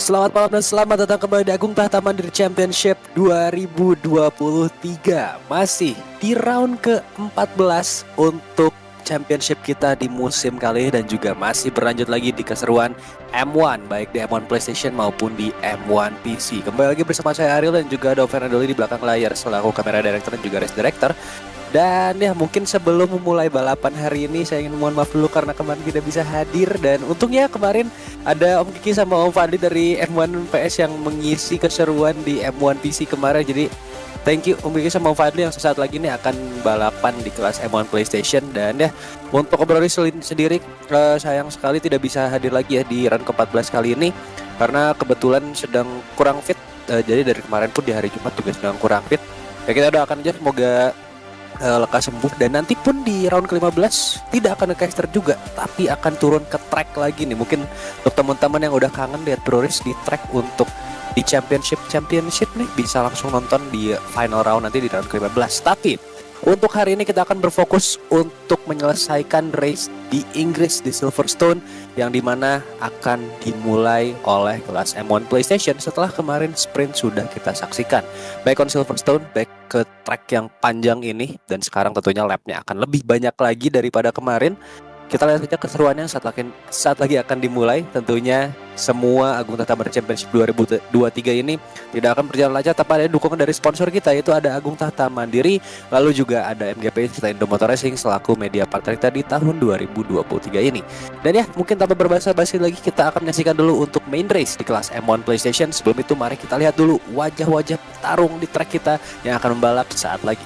Selamat malam dan selamat datang kembali di Agung Tahta Mandiri Championship 2023. Masih di round ke-14 untuk championship kita di musim kali ini, dan juga masih berlanjut lagi di keseruan M1, baik di M1 PlayStation maupun di M1 PC. Kembali lagi bersama saya Ariel dan juga ada Fernando di belakang layar selaku kamera director dan juga race director. Dan ya, mungkin sebelum memulai balapan hari ini saya ingin mohon maaf dulu karena kemarin tidak bisa hadir. Dan untungnya kemarin ada Om Kiki sama Om Fadli dari M1 PS yang mengisi keseruan di M1 PC kemarin. Jadi thank you Om Kiki sama Om Fadli yang sesaat lagi ini akan balapan di kelas M1 PlayStation. Dan ya, untuk obrolin sendiri sayang sekali tidak bisa hadir lagi ya di run ke-14 kali ini karena kebetulan sedang kurang fit. Jadi dari kemarin pun di hari Jumat juga sedang kurang fit. Ya, kita doakan aja semoga lekas sembuh, dan nanti pun di round ke-15 tidak akan ke caster juga, tapi akan turun ke track lagi nih. Mungkin untuk teman-teman yang udah kangen lihat Bro Race di track untuk di championship nih, bisa langsung nonton di final round nanti di round ke-15. Tapi untuk hari ini kita akan berfokus untuk menyelesaikan race di Inggris di Silverstone, yang dimana akan dimulai oleh kelas M1 PlayStation setelah kemarin sprint sudah kita saksikan baik on Silverstone, baik ke track yang panjang ini, dan sekarang tentunya lapnya akan lebih banyak lagi daripada kemarin. Kita lihat saja keseruannya saat lagi akan dimulai. Tentunya semua Agung Tahta Mandiri Championship 2023 ini tidak akan berjalan lancar tanpa ada dukungan dari sponsor kita, yaitu ada Agung Tahta Mandiri, lalu juga ada MGP serta Indo Motor Racing selaku media partner kita di tahun 2023 ini. Dan ya, mungkin tanpa berbahasa-basi lagi, kita akan menyaksikan dulu untuk main race di kelas M1 PlayStation. Sebelum itu mari kita lihat dulu wajah-wajah petarung di track kita yang akan membalap saat lagi.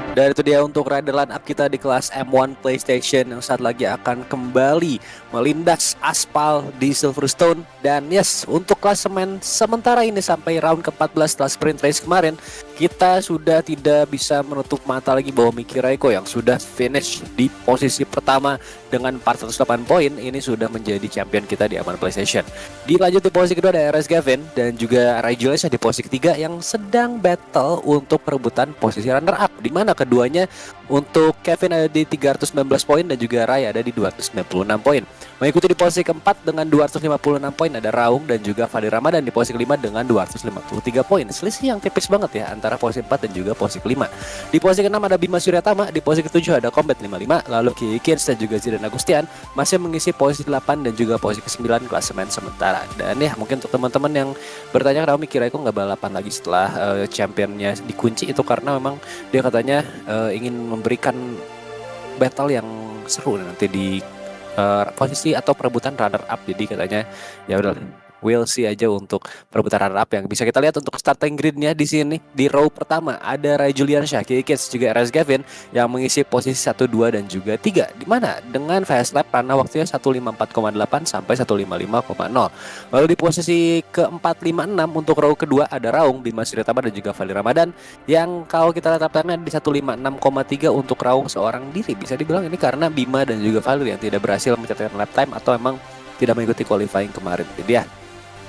Dan itu dia untuk rider line up kita di kelas M1 PlayStation yang saat lagi akan kembali melindas aspal di Silverstone. Dan yes, untuk klasemen sementara ini sampai round ke-14 setelah sprint race kemarin, kita sudah tidak bisa menutup mata lagi bahwa Miki Raiko yang sudah finish di posisi pertama dengan 408 poin ini sudah menjadi champion kita di M1 PlayStation. Dilanjut di posisi kedua ada RS Gavin dan juga Ray Julius di posisi ketiga yang sedang battle untuk perebutan posisi runner up, di mana keduanya untuk Kevin ada di 319 poin dan juga Ray ada di 296 poin. Mengikuti di posisi keempat dengan 256 poin ada Raung dan juga Fadli Ramadan di posisi kelima dengan 253 poin. Selisih yang tipis banget ya antara posisi 4 dan juga posisi kelima. Di posisi keenam ada Bima Suryatama, di posisi ketujuh ada Combat 55, lalu Kikins dan juga Zidan Agustian masih mengisi posisi 8 dan juga posisi ke-9 klasemen sementara. Dan ya, mungkin untuk teman-teman yang bertanya kenapa Miki Raiko nggak balapan lagi setelah championnya dikunci, itu karena memang dia katanya ingin memberikan battle yang seru nanti di posisi atau perebutan runner up. Jadi katanya ya udah, we'll see aja untuk perebutan runner up yang bisa kita lihat untuk starting gridnya di sini. Di row pertama ada Ray Julian Syah, Kikins juga RS Gavin yang mengisi posisi 1, 2 dan juga 3, di mana dengan fast lap karena waktunya 154,8 sampai 155,0. Lalu di posisi ke-4, 5, 6 untuk row kedua ada Raung, Bima Suryatama dan juga Fadli Ramadan yang kalau kita lihat tapnya di 156,3 untuk Raung seorang diri. Bisa dibilang ini karena Bima dan juga Fadli yang tidak berhasil mencatatkan lap time atau emang tidak mengikuti qualifying kemarin. Jadi ya,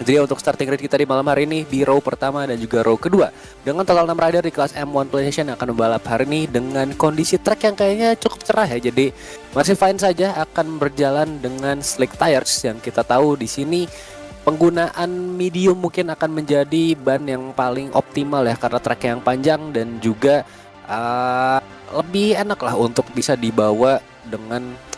itu dia untuk starting grid kita di malam hari ini di row pertama dan juga row kedua. Dengan total 6 rider di kelas M1 PlayStation yang akan membalap hari ini dengan kondisi track yang kayaknya cukup cerah ya. Jadi masih fine saja, akan berjalan dengan slick tires yang kita tahu di sini penggunaan medium mungkin akan menjadi ban yang paling optimal ya, karena track yang panjang dan juga lebih enak lah untuk bisa dibawa dengan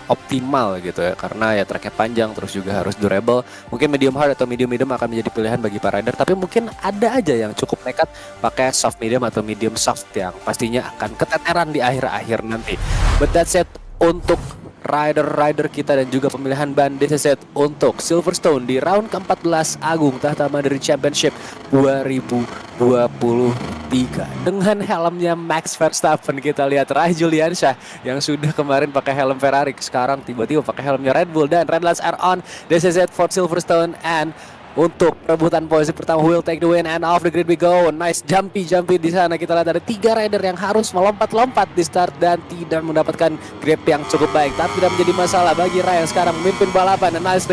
optimal gitu ya, karena ya tracknya panjang terus juga harus durable. Mungkin medium hard atau medium medium akan menjadi pilihan bagi para rider, tapi mungkin ada aja yang cukup nekat pakai soft medium atau medium soft yang pastinya akan keteteran di akhir-akhir nanti. But that's it untuk rider-rider kita dan juga pemilihan ban DCZ untuk Silverstone di round ke-14 Agung Tahta Mandiri Championship 2023 dengan helmnya Max Verstappen. Kita lihat Rai Juliansyah yang sudah kemarin pakai helm Ferrari, sekarang tiba-tiba pakai helmnya Red Bull, dan red lights are on. DCZ for Silverstone, and untuk perebutan posisi pertama will take the win, and off the grid we go. Nice jumpy di sana. Kita lihat ada 3 rider yang harus melompat-lompat di start dan tidak mendapatkan grip yang cukup baik, tapi tidak menjadi masalah bagi Rai yang sekarang memimpin balapan. Dan nice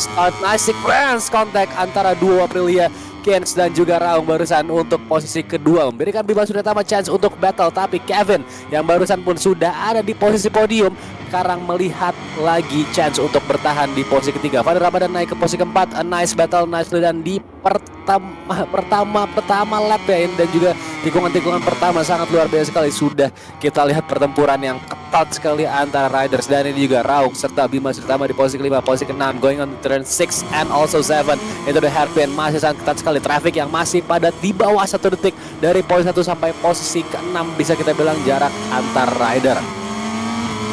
start, nice sequence contact antara duo Aprilia Keynes dan juga Raung barusan untuk posisi kedua, memberikan Bima Suryatama chance untuk battle, tapi Kevin yang barusan pun sudah ada di posisi podium sekarang melihat lagi chance untuk bertahan di posisi ketiga. Fadil Ramadan naik ke posisi keempat. A nice battle, nice dan di pertama lap ya, dan juga tikungan pertama sangat luar biasa sekali. Sudah kita lihat pertempuran yang ketat sekali antara riders, dan ini juga Raung serta Bima Suryatama di posisi kelima, posisi keenam, going on turn 6 and also 7 itu the hairpin. Masih sangat ketat sekali, traffic yang masih padat di bawah 1 detik dari posisi 1 sampai posisi ke-6, bisa kita bilang jarak antar rider.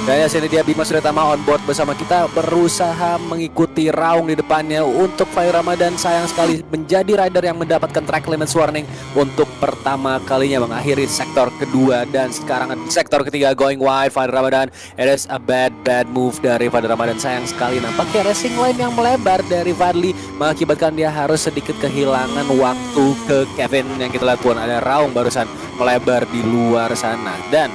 Dan ya, sini dia Bima Suryatama on board bersama kita, berusaha mengikuti Raung di depannya. Untuk Fadil Ramadan sayang sekali menjadi rider yang mendapatkan track limits warning untuk pertama kalinya, mengakhiri sektor kedua dan sekarang di sektor ketiga going wide. Fadil Ramadan, it is a bad move dari Fadil Ramadan. Sayang sekali nampaknya racing line yang melebar dari Fadli mengakibatkan dia harus sedikit kehilangan waktu ke Kevin. Yang kita lihat pun ada Raung barusan melebar di luar sana, dan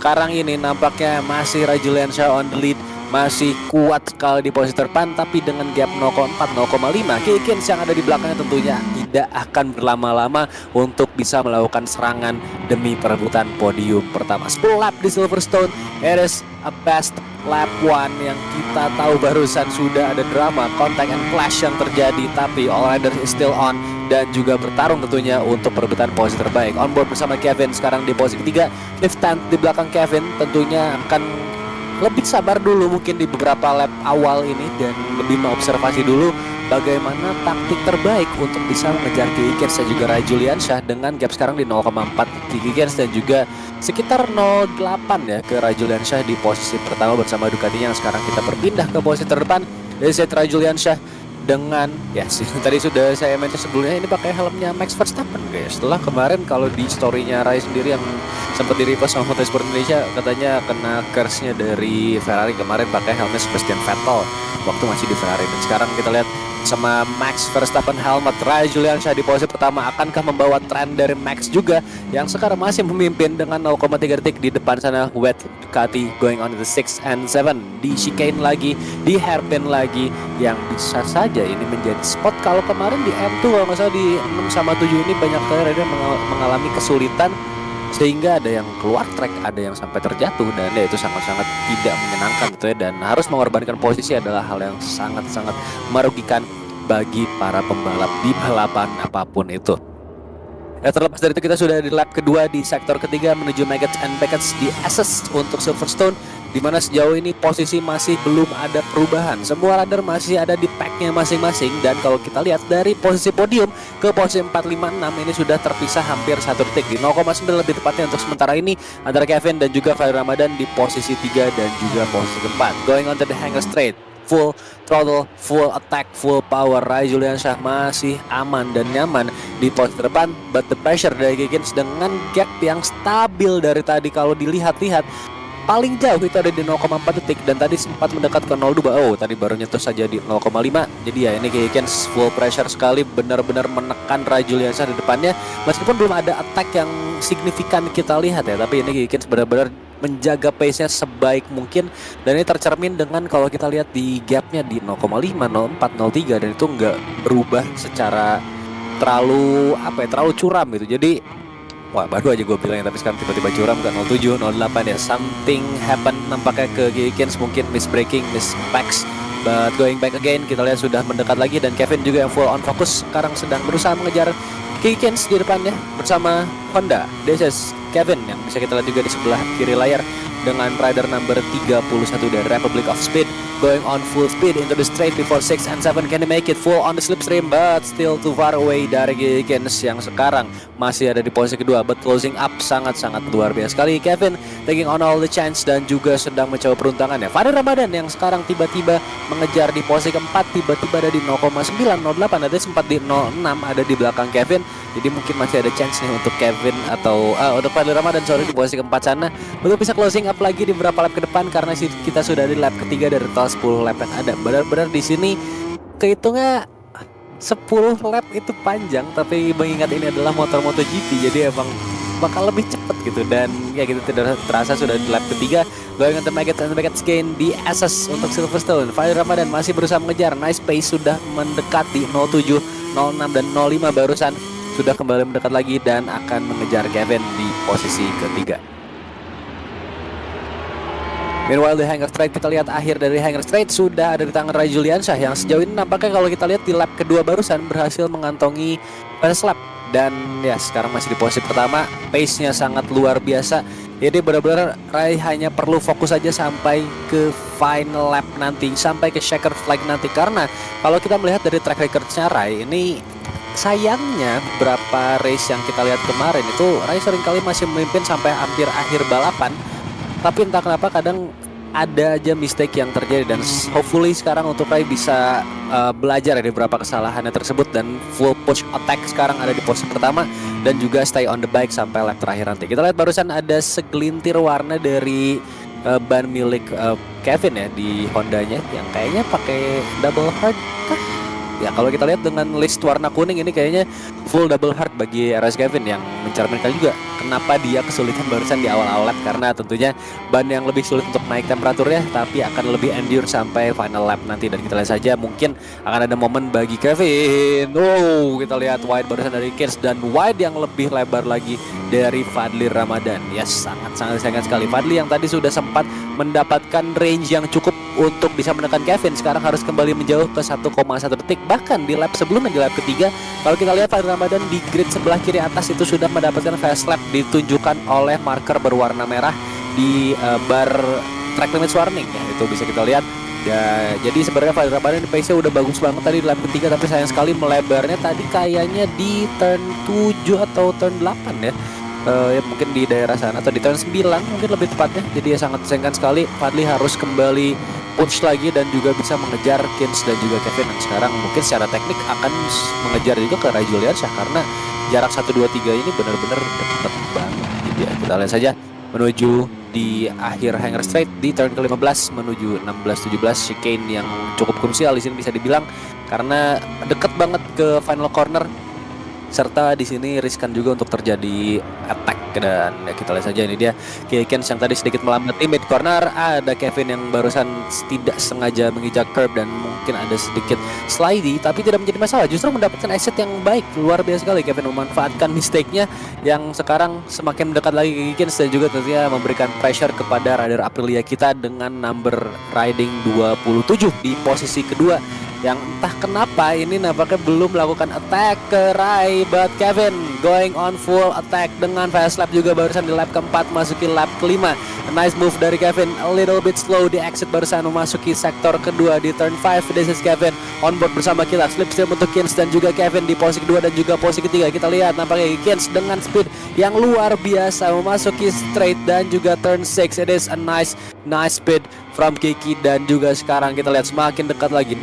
sekarang ini nampaknya masih Rai Juliansyah on the lead, masih kuat sekali di posisi terdepan, tapi dengan gap 0,4, 0,5. Keynes yang ada di belakangnya tentunya tidak akan berlama-lama untuk bisa melakukan serangan demi perebutan podium pertama. 10 lap di Silverstone, it is a best lap 1 yang kita tahu barusan sudah ada drama, contact and clash yang terjadi, tapi all riders is still on dan juga bertarung tentunya untuk perebutan posisi terbaik. On board bersama Kevin sekarang di posisi ketiga, fifth tenth di belakang Kevin, tentunya akan lebih sabar dulu mungkin di beberapa lap awal ini dan lebih mengobservasi dulu bagaimana taktik terbaik untuk bisa mengejar Keynes dan juga Rai Juliansyah dengan gap sekarang di 0,4 Keynes dan juga sekitar 0,8 ya ke Rai Juliansyah di posisi pertama bersama Ducatinya yang sekarang kita berpindah ke posisi terdepan. Dari Rai Juliansyah dengan ya sih tadi sudah saya mention sebelumnya, ini pakai helmnya Max Verstappen guys. Setelah kemarin kalau di storynya Rai sendiri yang sempat di-repost sama Motorsport Indonesia, katanya kena curse-nya dari Ferrari kemarin pakai helmnya Sebastian Vettel waktu masih di Ferrari. Dan sekarang kita lihat sama Max Verstappen helmet Rai Juliansyah di posisi pertama, akankah membawa tren dari Max juga yang sekarang masih memimpin dengan 0,3 detik di depan sana. Wet Ducati going on the 6 and 7, di chicane lagi, di hairpin lagi, yang bisa saja ini menjadi spot. Kalau kemarin di M2 kalau nggak salah di 6 sama 7 ini banyak kali rider mengalami kesulitan sehingga ada yang keluar track, ada yang sampai terjatuh, dan ya itu sangat-sangat tidak menyenangkan gitu ya, dan harus mengorbankan posisi adalah hal yang sangat-sangat merugikan bagi para pembalap di balapan apapun itu. Ya, terlepas dari itu kita sudah di lap kedua di sektor ketiga menuju Maggots and Beckett di SS untuk Silverstone, di mana sejauh ini posisi masih belum ada perubahan. Semua rider masih ada di packnya masing-masing, dan kalau kita lihat dari posisi podium ke posisi 4, 5, 6 ini sudah terpisah hampir 1 detik, di 0,9 lebih tepatnya untuk sementara ini antara Kevin dan juga Fadil Ramadan di posisi 3 dan juga posisi keempat. Going on to the hangar straight, full throttle, full attack, full power. Rai Juliansyah masih aman dan nyaman di posisi depan, but the pressure dari Keynes dengan gap yang stabil dari tadi kalau dilihat-lihat paling jauh itu ada di 0,4 detik, dan tadi sempat mendekat ke 0,2. Oh, tadi baru nyentuh saja di 0,5. Jadi ya ini Keynes full pressure sekali, benar-benar menekan Rai Juliansyah di depannya. Meskipun belum ada attack yang signifikan kita lihat ya, tapi ini Keynes benar-benar menjaga pace-nya sebaik mungkin, dan ini tercermin dengan kalau kita lihat di gapnya di 0,5, 0,4, 0,3, dan itu nggak berubah secara terlalu terlalu curam gitu. Jadi wah, baru aja gue bilangnya, tapi sekarang tiba-tiba curam ke 0,7, 0,8 ya. Something happen nampaknya ke Keynes, mungkin miss braking, miss packs. But going back again, kita lihat sudah mendekat lagi, dan Kevin juga yang full on fokus sekarang sedang berusaha mengejar Keynes di depannya bersama Honda. This is Kevin yang bisa kita lihat juga di sebelah kiri layar dengan rider number 31 dari Republic of Speed going on full speed into the straight before 6 and 7. Can he make it full on the slipstream but still too far away dari Giggins yang sekarang masih ada di posisi kedua, but closing up sangat-sangat luar biasa sekali. Kevin taking on all the chance dan juga sedang mencoba peruntangannya. Fadli Ramadan yang sekarang tiba-tiba mengejar di posisi keempat, tiba-tiba ada di 0,908, ada sempat di 06, ada di belakang Kevin. Jadi mungkin masih ada chance nih untuk Kevin atau untuk Fadli Ramadan di posisi keempat sana untuk bisa closing up lagi di beberapa lap ke depan, karena kita sudah di lap ketiga dari total 10 lap yang ada. Benar-benar di sini kehitungnya 10 lap itu panjang, tapi mengingat ini adalah motor MotoGP jadi emang bakal lebih cepat gitu, dan ya gitu tidak terasa sudah di lap ketiga. Going on the Maggots gain di SS untuk Silverstone. Fadli Ramadan masih berusaha mengejar, nice pace, sudah mendekat di 07, 06 dan 05 barusan sudah kembali mendekat lagi dan akan mengejar Kevin di posisi ketiga. Meanwhile di Hangar Straight, kita lihat akhir dari Hangar Straight sudah ada di tangan Ray Juliansyah yang sejauh ini nampaknya kalau kita lihat di lap kedua barusan berhasil mengantongi first lap, dan ya sekarang masih di posisi pertama. Pace-nya sangat luar biasa. Jadi benar-benar Ray hanya perlu fokus saja sampai ke final lap nanti, sampai ke checker flag nanti, karena kalau kita melihat dari track record-nya Ray ini, sayangnya beberapa race yang kita lihat kemarin itu Ray seringkali masih memimpin sampai hampir akhir balapan, tapi entah kenapa kadang ada aja mistake yang terjadi, dan hopefully sekarang untuk Ray bisa belajar dari beberapa kesalahannya tersebut dan full push attack sekarang ada di posisi pertama dan juga stay on the bike sampai lap terakhir nanti. Kita lihat barusan ada segelintir warna dari ban milik Kevin ya di Hondanya yang kayaknya pakai double hard kah? Ya kalau kita lihat dengan list warna kuning ini kayaknya full double hard bagi RS Kevin, yang mencerminkan juga kenapa dia kesulitan barusan di awal-awal lap, karena tentunya ban yang lebih sulit untuk naik temperaturnya tapi akan lebih endure sampai final lap nanti. Dan kita lihat saja mungkin akan ada momen bagi Kevin. Oh, kita lihat wide barusan dari Kins dan wide yang lebih lebar lagi dari Fadli Ramadan. Yes, sangat sayang sekali. Fadli yang tadi sudah sempat mendapatkan range yang cukup untuk bisa menekan Kevin, sekarang harus kembali menjauh ke 1,1 detik. Bahkan di lap sebelumnya, di lap ketiga, kalau kita lihat Fadli Ramadan di grid sebelah kiri atas itu sudah mendapatkan fast lap ditunjukkan oleh marker berwarna merah di bar track limits warning ya, itu bisa kita lihat ya. Jadi sebenarnya Fadli Ramadan pace-nya udah bagus banget tadi di lap ketiga, tapi sayang sekali melebarnya tadi kayaknya di turn 7 atau turn 8 ya. Ya mungkin di daerah sana atau di tahun 9 mungkin lebih tepatnya. Jadi ya sangat disayangkan sekali. Fadli harus kembali push lagi dan juga bisa mengejar Kins dan juga Kevin, dan sekarang mungkin secara teknik akan mengejar juga ke Ray Juliansyah karena jarak 1, 2, 3 ini benar-benar dekat banget. Jadi ya kita lihat saja menuju di akhir Hangar Straight di turn ke-15 menuju 16-17, chicane yang cukup krusial di sini bisa dibilang karena dekat banget ke final corner, serta di sini riskan juga untuk terjadi attack. Dan ya kita lihat saja ini dia Giggins yang tadi sedikit melambat di mid corner, ada Kevin yang barusan tidak sengaja menginjak curb dan mungkin ada sedikit slidey, tapi tidak menjadi masalah, justru mendapatkan exit yang baik. Luar biasa sekali Kevin memanfaatkan mistake-nya yang sekarang semakin mendekat lagi ke Giggins dan juga tentunya memberikan pressure kepada rider Aprilia kita dengan number riding 27 di posisi kedua, yang entah kenapa ini nampaknya belum melakukan attack ke Ray, but Kevin going on full attack dengan fast lap juga barusan di lap keempat masuki lap kelima. A nice move dari Kevin, a little bit slow di exit barusan memasuki sektor kedua di turn 5. This is Kevin on board bersama kita, slipstream untuk Kins dan juga Kevin di posisi kedua dan juga posisi ketiga. Kita lihat nampaknya Kins dengan speed yang luar biasa memasuki straight dan juga turn 6. It is a nice speed from Kiki, dan juga sekarang kita lihat semakin dekat lagi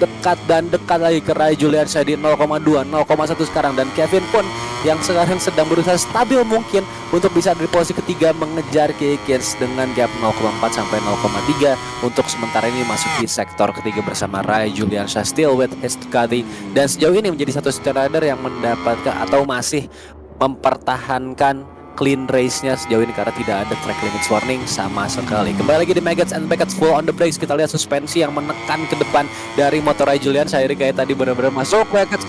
ke Ray Juliansyah di 0,2, 0,1 sekarang, dan Kevin pun yang sekarang sedang berusaha stabil mungkin untuk bisa dari posisi ketiga mengejar Kins dengan gap 0,4 sampai 0,3 untuk sementara ini masuki sektor ketiga bersama Ray Juliansyah still with his Ducati, dan sejauh ini menjadi satu rider yang mendapatkan atau masih mempertahankan clean race-nya sejauh ini karena tidak ada track limits warning sama sekali. Kembali lagi di Maggots and Beckett's full on the brakes. Kita lihat suspensi yang menekan ke depan dari motor Ray Juliansyah. Jadi kayak tadi benar-benar masuk Beckett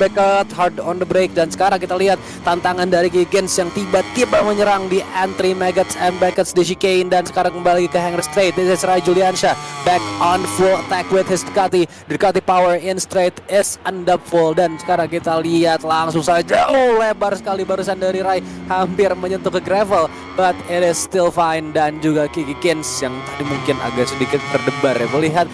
hard on the brake, dan sekarang kita lihat tantangan dari Giggins yang tiba-tiba menyerang di entry Maggots and Beckett's di chicane, dan sekarang kembali ke Hangar Straight. This is Ray Juliansyah back on full attack with his Ducati. Ducati power in straight is undeful, dan sekarang kita lihat langsung saja lebar sekali barusan dari Ray, hampir menyentuh ke ke gravel, but it is still fine. Dan juga Kiki Kins yang tadi mungkin agak sedikit berdebar ya, melihat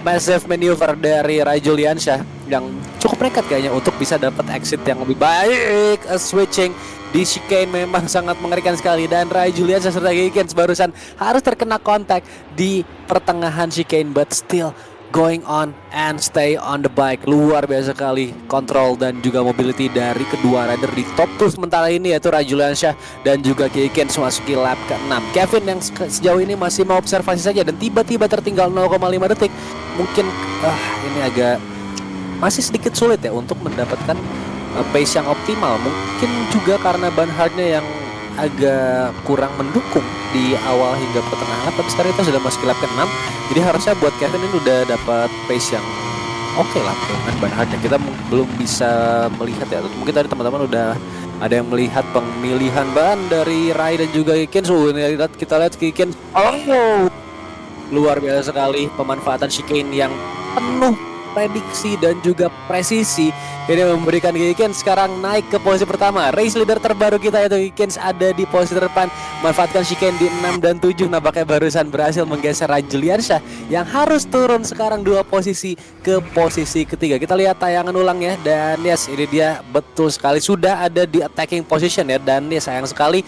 massive maneuver dari Rai Juliansyah yang cukup nekat kayaknya untuk bisa dapat exit yang lebih baik. Switching di chicane memang sangat mengerikan sekali, dan Rai Juliansyah serta Kiki Kins barusan harus terkena kontak di pertengahan chicane, but still going on and stay on the bike. Luar biasa sekali kontrol dan juga mobility dari kedua rider di top 2 sementara ini, yaitu Rai Juliansyah dan juga Kiki Kins memasuki lap ke-6. Kevin yang sejauh ini masih mau observasi saja dan tiba-tiba tertinggal 0,5 detik. Mungkin ini agak masih sedikit sulit ya untuk mendapatkan pace yang optimal. Mungkin juga karena ban hardnya yang agak kurang mendukung di awal hingga pertengahan lap, tapi sekarang itu sudah masuk lap ke-6. Jadi harusnya buat Kevin ini udah dapat pace yang oke lah dengan ban hardnya. Kita belum bisa melihat ya, mungkin tadi teman-teman udah ada yang melihat pemilihan ban dari Rai dan juga Kikins. Kita lihat Kikins, luar biasa sekali pemanfaatan chicane yang penuh prediksi dan juga presisi. Ini memberikan Kikins sekarang naik ke posisi pertama. Race leader terbaru kita yaitu Kikins ada di posisi terdepan, manfaatkan chicane di 6 dan 7. Nampaknya barusan berhasil menggeser Rai Juliansyah yang harus turun sekarang 2 posisi ke posisi ketiga. Kita lihat tayangan ulang ya, dan yes, ini dia betul sekali sudah ada di attacking position ya, dan ya sayang sekali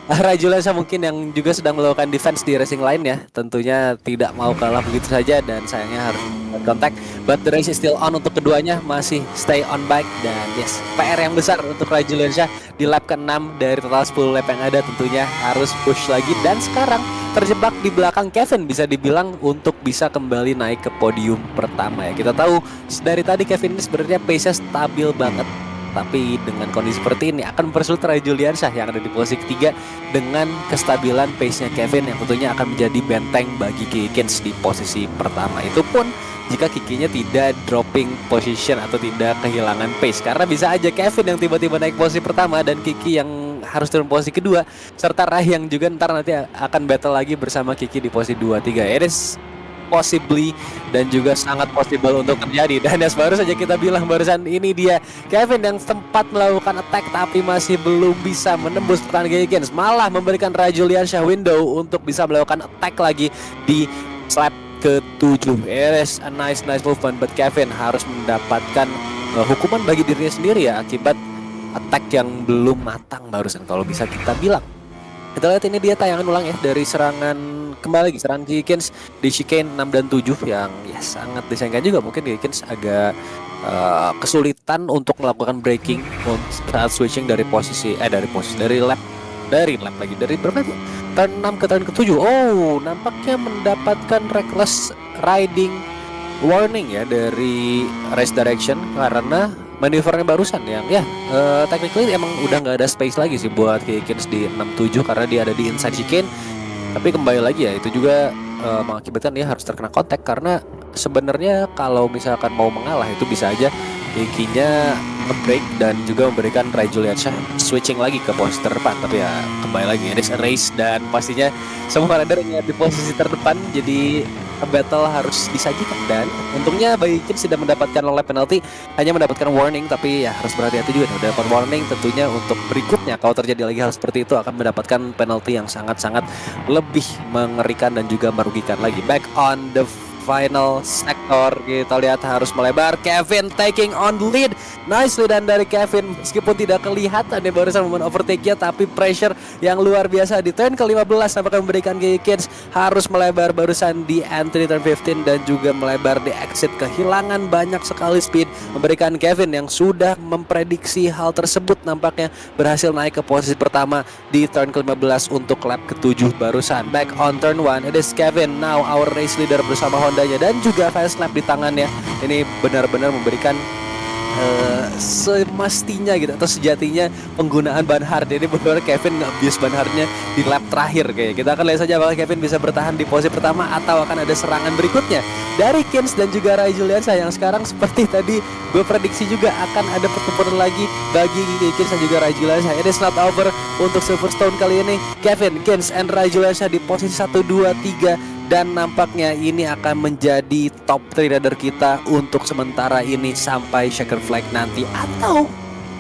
Rai Juliansyah mungkin yang juga sedang melakukan defense di racing line ya, tentunya tidak mau kalah begitu saja dan sayangnya harus kontak. But the race is still on untuk keduanya, masih stay on bike, dan yes, PR yang besar untuk Rai Juliansyah di lap ke-6 dari total 10 lap yang ada, tentunya harus push lagi dan sekarang terjebak di belakang Kevin bisa dibilang untuk bisa kembali naik ke podium pertama ya. Kita tahu dari tadi Kevin ini sebenarnya pace-nya stabil banget, tapi dengan kondisi seperti ini akan mempersulit Rai Juliansyah yang ada di posisi ketiga dengan kestabilan pace-nya Kevin yang tentunya akan menjadi benteng bagi Kiki Kins di posisi pertama. Itu pun jika Kikinya tidak dropping position atau tidak kehilangan pace, karena bisa aja Kevin yang tiba-tiba naik posisi pertama dan Kiki yang harus turun posisi kedua, serta Rai yang juga ntar nanti akan battle lagi bersama Kiki di posisi 2-3. It is possibly dan juga sangat possible untuk terjadi. Dan yang baru saja kita bilang barusan, ini dia Kevin yang sempat melakukan attack tapi masih belum bisa menembus pertahanan Kiki, malah memberikan Rai Juliansyah window untuk bisa melakukan attack lagi di lap ke-7. It is a nice movement, but Kevin harus mendapatkan hukuman bagi dirinya sendiri ya akibat attack yang belum matang barusan kalau bisa kita bilang. Kita lihat ini dia tayangan ulang ya dari serangan kembali lagi serangan Kikins di chicane 6 dan 7 yang ya sangat disayangkan juga. Mungkin Kikins agak kesulitan untuk melakukan braking saat switching dari lap lagi dari berapa itu? Turn 6 ke turn ke-7. Oh, nampaknya mendapatkan reckless riding warning ya dari race direction karena manuvernya barusan yang ya technically emang udah nggak ada space lagi sih buat Kikins di 6-7 karena dia ada di inside chicane. Tapi kembali lagi ya, itu juga mengakibatkan dia harus terkena kontak karena sebenarnya kalau misalkan mau mengalah itu bisa aja Kikinya nge-break dan juga memberikan Rai Juliansyah switching lagi ke posisi terdepan. Tapi ya kembali lagi, ini race dan pastinya semua rider yang di posisi terdepan, jadi battle harus disajikan. Dan untungnya bagi Kins tidak mendapatkan long lap penalty, hanya mendapatkan warning. Tapi ya harus berhati-hati juga, dapat warning tentunya untuk berikutnya kalau terjadi lagi hal seperti itu akan mendapatkan penalty yang sangat-sangat lebih mengerikan dan juga merugikan lagi. Back on the final sector, kita lihat harus melebar. Kevin taking on the lead, nice lead dari Kevin meskipun tidak kelihatan ya barusan momen overtake-nya, tapi pressure yang luar biasa di turn ke-15 nampaknya memberikan Kikins harus melebar barusan di entry turn 15 dan juga melebar di exit, kehilangan banyak sekali speed, memberikan Kevin yang sudah memprediksi hal tersebut nampaknya berhasil naik ke posisi pertama di turn ke-15 untuk lap ke-7 barusan. Back on turn 1, it is Kevin now our race leader bersama Hondanya dan juga fast lap di tangannya. Ini benar-benar memberikan semestinya gitu atau sejatinya penggunaan ban hard. Ini benar-benar Kevin nge-abuse ban hardnya di lap terakhir kayak. Kita akan lihat saja apakah Kevin bisa bertahan di posisi pertama atau akan ada serangan berikutnya dari Kins dan juga Rai Juliansyah yang sekarang seperti tadi gue prediksi juga akan ada pertempuran lagi bagi Kins dan juga Rai Juliansyah. It is not over untuk Silverstone kali ini. Kevin, Kins, and Rai Juliansyah di posisi 1, 2, 3 dan nampaknya ini akan menjadi top 3 rider kita untuk sementara ini sampai checker flag nanti, atau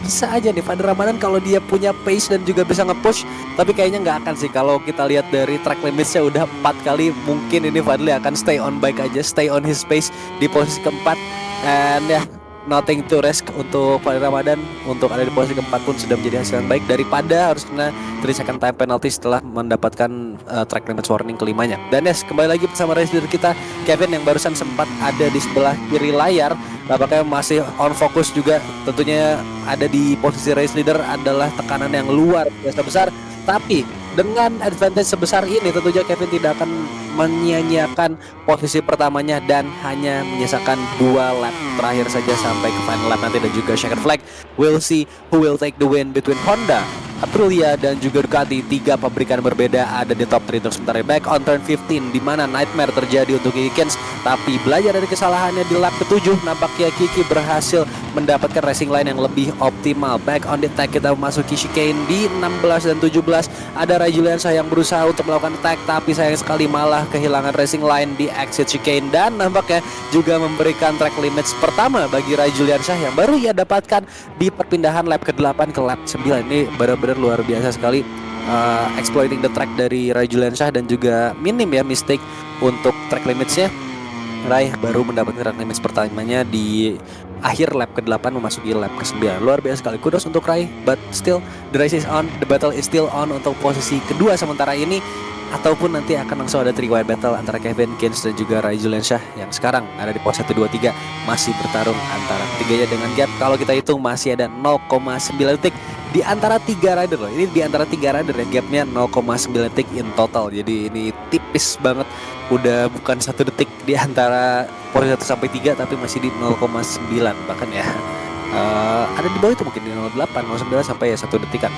bisa aja nih Fadil Ramadan kalau dia punya pace dan juga bisa nge-push, tapi kayaknya nggak akan sih. Kalau kita lihat dari track limitsnya udah 4 kali, mungkin ini Fadli akan stay on bike aja, stay on his pace di posisi keempat. And ya, nothing to risk untuk Fadil Ramadan untuk ada di posisi keempat pun sudah menjadi hasil yang baik daripada harus kena 3 second time penalty setelah mendapatkan track limits warning kelimanya. Dan yes, kembali lagi bersama race leader kita Kevin yang barusan sempat ada di sebelah kiri layar. Nampaknya masih on fokus juga, tentunya ada di posisi race leader adalah tekanan yang luar biasa besar. Tapi dengan advantage sebesar ini tentunya Kevin tidak akan menyia-nyiakan posisi pertamanya dan hanya menyisakan 2 lap terakhir saja sampai ke final lap nanti dan juga checkered flag. We'll see who will take the win between Honda, Aprilia dan juga Ducati. 3 pabrikan berbeda ada di top 3 untuk sementara. Back on turn 15 di mana nightmare terjadi untuk Kiki Kins, tapi belajar dari kesalahannya di lap ke-7 nampaknya Kiki berhasil mendapatkan racing line yang lebih optimal. Back on the attack kita memasuki chicane di 16 dan 17. Ada Ray Juliansyah yang berusaha untuk melakukan attack, tapi sayang sekali malah kehilangan racing line di exit chicane dan nampaknya juga memberikan track limits pertama bagi Ray Juliansyah yang baru ia dapatkan di perpindahan lap ke-8 ke lap 9. Ini benar-benar luar biasa sekali exploiting the track dari Ray Juliansyah dan juga minim ya mistake untuk track limitsnya. Ray baru mendapatkan track limits pertamanya di akhir lap ke-8 memasuki lap ke-9. Luar biasa sekali, kudos untuk Ray, but still the race is on, the battle is still on untuk posisi kedua sementara ini, ataupun nanti akan langsung ada 3-way battle antara Kevin Kins dan juga Ray Juliansyah yang sekarang ada di posisi 1, 2, 3 masih bertarung antara ketiganya dengan gap kalau kita hitung masih ada 0,9 detik di antara 3 rider loh. Ini di antara 3 rider ya, gapnya 0,9 detik in total. Jadi ini tipis banget, udah bukan 1 detik di antara posisi 1 sampai 3 tapi masih di 0,9 bahkan ya. Ada di bawah itu mungkin di 0,8, 0,9 sampai ya 1 detikan.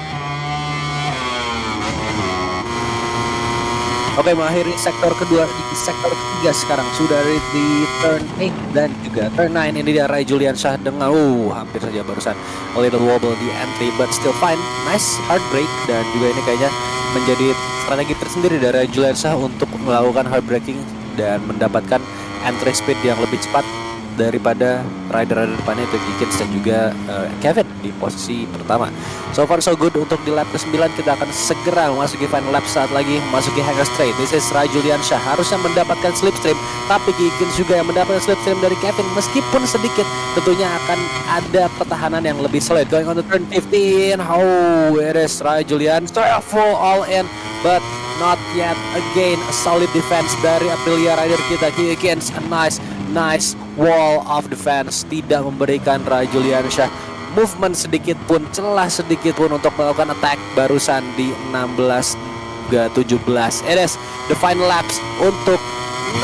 Oke, mengakhiri sektor kedua, di sektor ketiga sekarang sudah di turn 8 dan juga turn 9. Ini dia Ray Juliansyah dengan hampir saja barusan a little wobble di entry but still fine. Nice hard brake dan juga ini kayaknya menjadi strategi tersendiri dari Ray Juliansyah untuk melakukan hard braking dan mendapatkan entry speed yang lebih cepat daripada rider-rider depannya itu Kikins dan juga Kevin di posisi pertama. So far so good untuk di lap ke-9. Kita akan segera memasuki final lap saat lagi memasuki hangar straight. This is Ray Juliansyah harusnya mendapatkan slipstream, tapi Kikins juga yang mendapatkan slipstream dari Kevin meskipun sedikit. Tentunya akan ada pertahanan yang lebih solid. Going on to turn 15. Oh, it is Ray Juliansyah full all in but not yet. Again a solid defense dari Aprilia rider kita Kikins. A nice wall of defense, tidak memberikan Ray Juliansyah movement sedikit pun, celah sedikit pun untuk melakukan attack barusan di 16 ke 17. It is the final laps untuk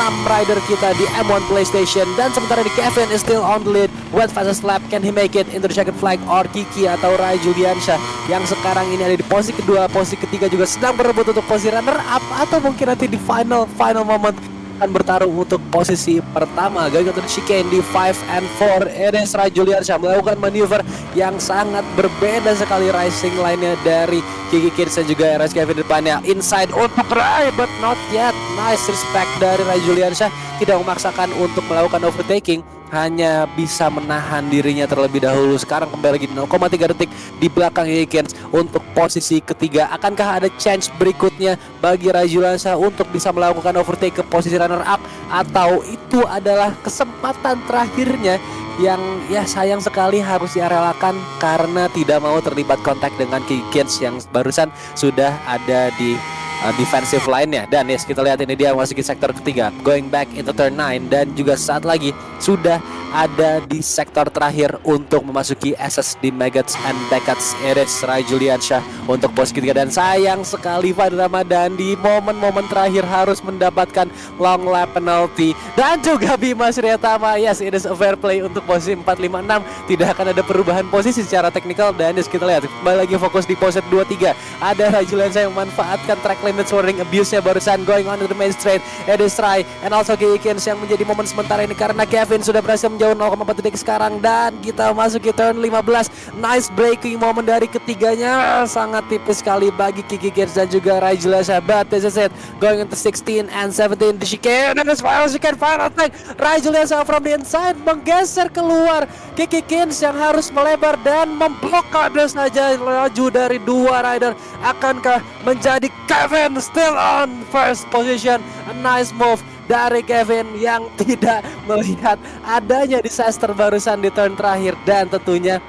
6 rider kita di M1 PlayStation dan sementara di Kevin is still on the lead. What fastest lap can he make it into the checkered flag or Kiki atau Ray Juliansyah yang sekarang ini ada di posisi kedua, posisi ketiga juga sedang berebut untuk posisi runner up atau mungkin nanti di final moment akan bertarung untuk posisi pertama. Gagal untuk chicane di 5 and 4. Enes Ray Juliansyah melakukan manuver yang sangat berbeda sekali racing line-nya dari Kiki Kins dan juga RS Kevin depannya. Inside untuk Ray but not yet. Nice respect dari Ray Juliansyah, tidak memaksakan untuk melakukan overtaking, hanya bisa menahan dirinya terlebih dahulu. Sekarang kembali lagi 0,3 detik di belakang Kins untuk posisi ketiga. Akankah ada chance berikutnya bagi Ray Juliansyah untuk bisa melakukan overtake ke posisi runner up, atau itu adalah kesempatan terakhirnya yang ya sayang sekali harus ia relakan karena tidak mau terlibat kontak dengan Kins yang barusan sudah ada di defensive line-nya. Dan yes, kita lihat ini dia memasuki sektor ketiga, going back into turn 9 dan juga saat lagi sudah ada di sektor terakhir untuk memasuki SS di Maggots and Beckets. Eres Ray Juliansyah untuk posisi ketiga dan sayang sekali Fadil Ramadan di momen-momen terakhir harus mendapatkan long lap penalty dan juga Bima Suryatama. Yes, it is a fair play untuk posisi 4, 5, 6. Tidak akan ada perubahan posisi secara teknikal dan yes, kita lihat kembali lagi fokus di posisi 2, 3. Ada Ray Juliansyah yang memanfaatkan track limit swording abuse-nya barusan going on to the main straight. It is try and also Kikins yang menjadi momen sementara ini karena Kevin sudah berhasil menjauh 0,4 detik sekarang dan kita masuk ke turn 15. Nice breaking moment dari ketiganya, sangat tipis sekali bagi Kikins dan juga Rajuliansha. But this is it, going into 16 and 17 di chicane, and this final attack. Rajuliansha from the inside menggeser keluar. Kikins yang harus melebar dan memblokade saja laju dari dua rider. Akankah menjadi Kevin still on first position? A nice move dari Kevin yang tidak melihat adanya disaster barusan di turn terakhir. Dan tentunya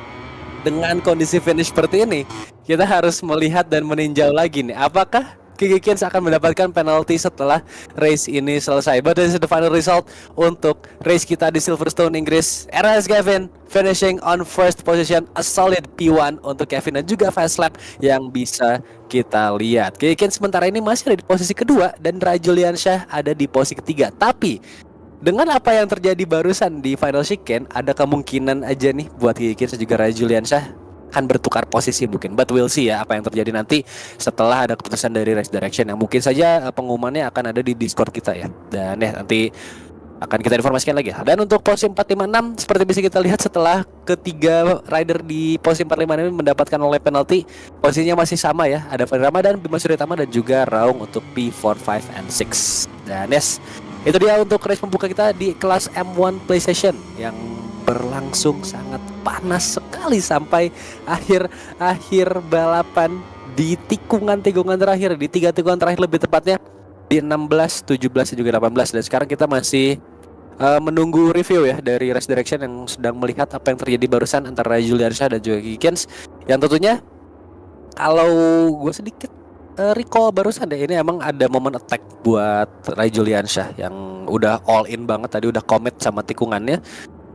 dengan kondisi finish seperti ini, kita harus melihat dan meninjau lagi nih, apakah Kikins akan mendapatkan penalti setelah race ini selesai. But this is the final result untuk race kita di Silverstone, Inggris. RS Kevin finishing on first position, a solid P1 untuk Kevin dan juga fast lap yang bisa kita lihat. Kikins sementara ini masih ada di posisi kedua dan Rajuliansha ada di posisi ketiga. Tapi dengan apa yang terjadi barusan di final chicane, ada kemungkinan aja nih buat Kikins dan juga Rajuliansha akan bertukar posisi mungkin, but we'll see ya apa yang terjadi nanti setelah ada keputusan dari Race Direction yang mungkin saja pengumumannya akan ada di Discord kita ya. Dan ya nanti akan kita informasikan lagi ya. Dan untuk posisi 456 seperti bisa kita lihat setelah ketiga rider di posisi 456 ini mendapatkan oleh penalti, posisinya masih sama ya. Ada Fadil Ramadan, Bima Suryatama dan juga Raung untuk P4, 5, and 6. Dan yes, itu dia untuk race pembuka kita di kelas M1 PlayStation yang berlangsung sangat panas sekali sampai akhir balapan di tikungan terakhir, di 3 tikungan terakhir lebih tepatnya di 16, 17 dan juga 18. Dan sekarang kita masih menunggu review ya dari Race Direction yang sedang melihat apa yang terjadi barusan antara Rajuliansha dan juga Kikins. Yang tentunya kalau gue sedikit recall barusan deh, ini emang ada momen attack buat Rajuliansha yang udah all in banget tadi, udah commit sama tikungannya.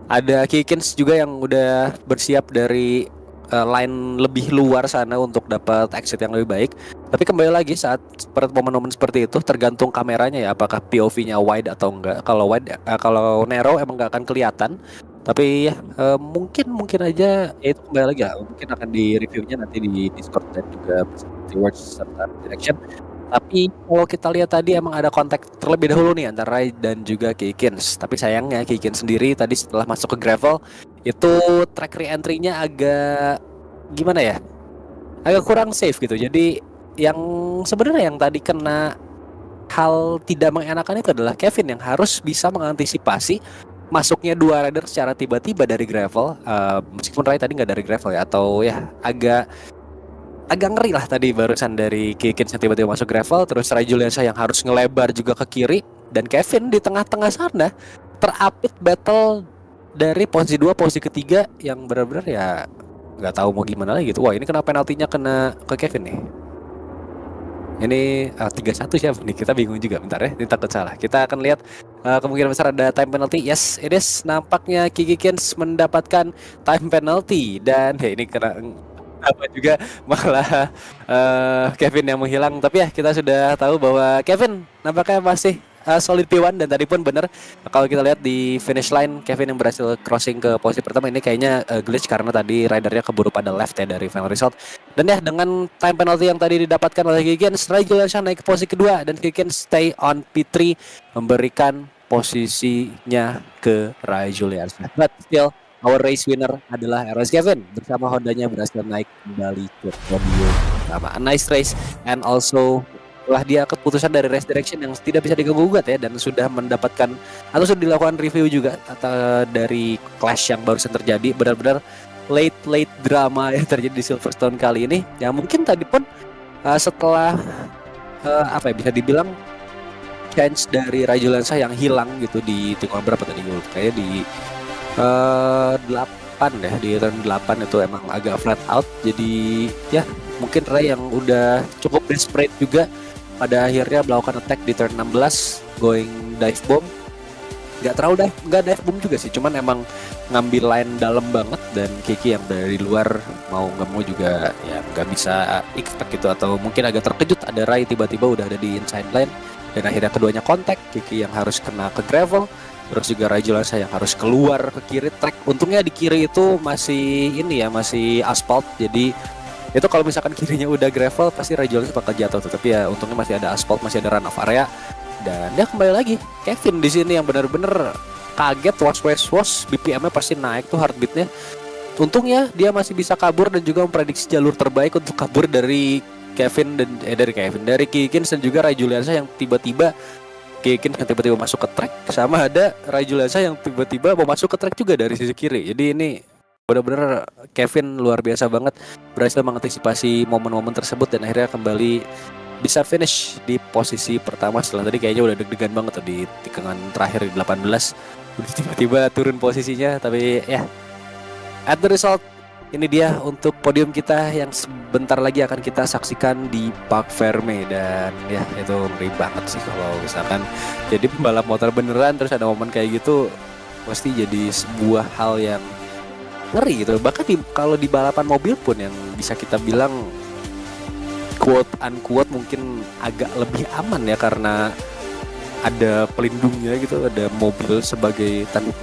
Ada Kikins juga yang udah bersiap dari line lebih luar sana untuk dapat exit yang lebih baik. Tapi kembali lagi saat momen-momen seperti itu tergantung kameranya ya, apakah POV-nya wide atau enggak. Kalau wide, kalau narrow emang nggak akan kelihatan. Tapi ya mungkin aja ya itu kembali lagi ya, mungkin akan di reviewnya nanti di Discord dan juga Stewards serta Direction. Tapi kalau kita lihat tadi emang ada kontak terlebih dahulu nih antara Rai dan juga Kikins. Tapi sayangnya Kikins sendiri tadi setelah masuk ke gravel itu track re-entry-nya agak gimana ya, agak kurang safe gitu. Jadi yang sebenarnya yang tadi kena hal tidak mengenakan itu adalah Kevin yang harus bisa mengantisipasi masuknya dua rider secara tiba-tiba dari gravel. Meskipun Rai tadi nggak dari gravel ya, atau ya agak ngeri lah tadi barusan dari Kikins yang tiba-tiba masuk gravel. Terus Rajuliansha yang harus ngelebar juga ke kiri, dan Kevin di tengah-tengah sana terapit battle dari posisi 2 posisi ketiga yang benar-benar ya nggak tahu mau gimana lagi gitu. Wah, ini kenapa penaltinya kena ke Kevin nih? Ini 3-1 siapa nih? Kita bingung juga, bentar ya, ini takut salah. Kita akan lihat kemungkinan besar ada time penalty. Yes, it is. Nampaknya Kikins mendapatkan time penalty dan ya ini kena apa juga malah Kevin yang menghilang. Tapi ya kita sudah tahu bahwa Kevin nampaknya masih solid P1, dan tadi pun benar kalau kita lihat di finish line Kevin yang berhasil crossing ke posisi pertama ini kayaknya glitch karena tadi ridernya keburu pada left ya dari final result. Dan ya dengan time penalty yang tadi didapatkan oleh Kikins, Rajuliansha naik ke posisi kedua dan Kikins stay on P3 memberikan posisinya ke Rajuliansha. But still our race winner adalah RS Kevin bersama Hondanya berhasil naik kembali ke podium pertama. A nice race, and also setelah dia keputusan dari Race Direction yang tidak bisa diganggu-gugat ya, dan sudah mendapatkan atau sudah dilakukan review juga atau dari clash yang barusan terjadi, benar-benar late drama yang terjadi di Silverstone kali ini. Yang mungkin tadi pun setelah apa ya bisa dibilang chance dari Rajuliansha yang hilang gitu di tikungan berapa tadi, kayak di 8 ya, di turn 8 itu emang agak flat out. Jadi ya mungkin Ray yang udah cukup desperate juga pada akhirnya melakukan attack di turn 16 going dive bomb. Nggak dive bomb juga sih, cuman emang ngambil line dalam banget, dan Kiki yang dari luar mau nggak mau juga ya nggak bisa expect gitu, atau mungkin agak terkejut ada Ray tiba-tiba udah ada di inside line, dan akhirnya keduanya kontak. Kiki yang harus kena ke gravel, terus juga Rajuliansha yang harus keluar ke kiri track. Untungnya di kiri itu masih ini ya, masih aspal, jadi Itu kalau misalkan kirinya udah gravel pasti Rajoles bakal jatuh tuh. Tapi ya untungnya masih ada aspal, masih ada run off area. Dan dia kembali lagi Kevin di sini yang benar-benar kaget, was BPM-nya pasti naik tuh, heartbeatnya. Untungnya dia masih bisa kabur dan juga memprediksi jalur terbaik untuk kabur dari dari Kikins dan juga Ray Juliansyah yang tiba-tiba masuk ke track, sama ada Ray Juliansyah yang tiba-tiba mau masuk ke track juga dari sisi kiri. Jadi ini benar-benar Kevin luar biasa banget berhasil mengantisipasi momen-momen tersebut dan akhirnya kembali bisa finish di posisi pertama setelah tadi kayaknya udah deg-degan banget tuh di tikungan terakhir di 18 udah tiba-tiba turun posisinya. Tapi ya, at the result ini dia untuk podium kita yang sebentar lagi akan kita saksikan di Parc Ferme. Dan ya itu ngeri banget sih kalau misalkan jadi pembalap motor beneran terus ada momen kayak gitu, pasti jadi sebuah hal yang ngeri gitu. Bahkan kalau di balapan mobil pun yang bisa kita bilang quote unquote mungkin agak lebih aman ya, karena ada pelindungnya gitu, ada mobil sebagai tanda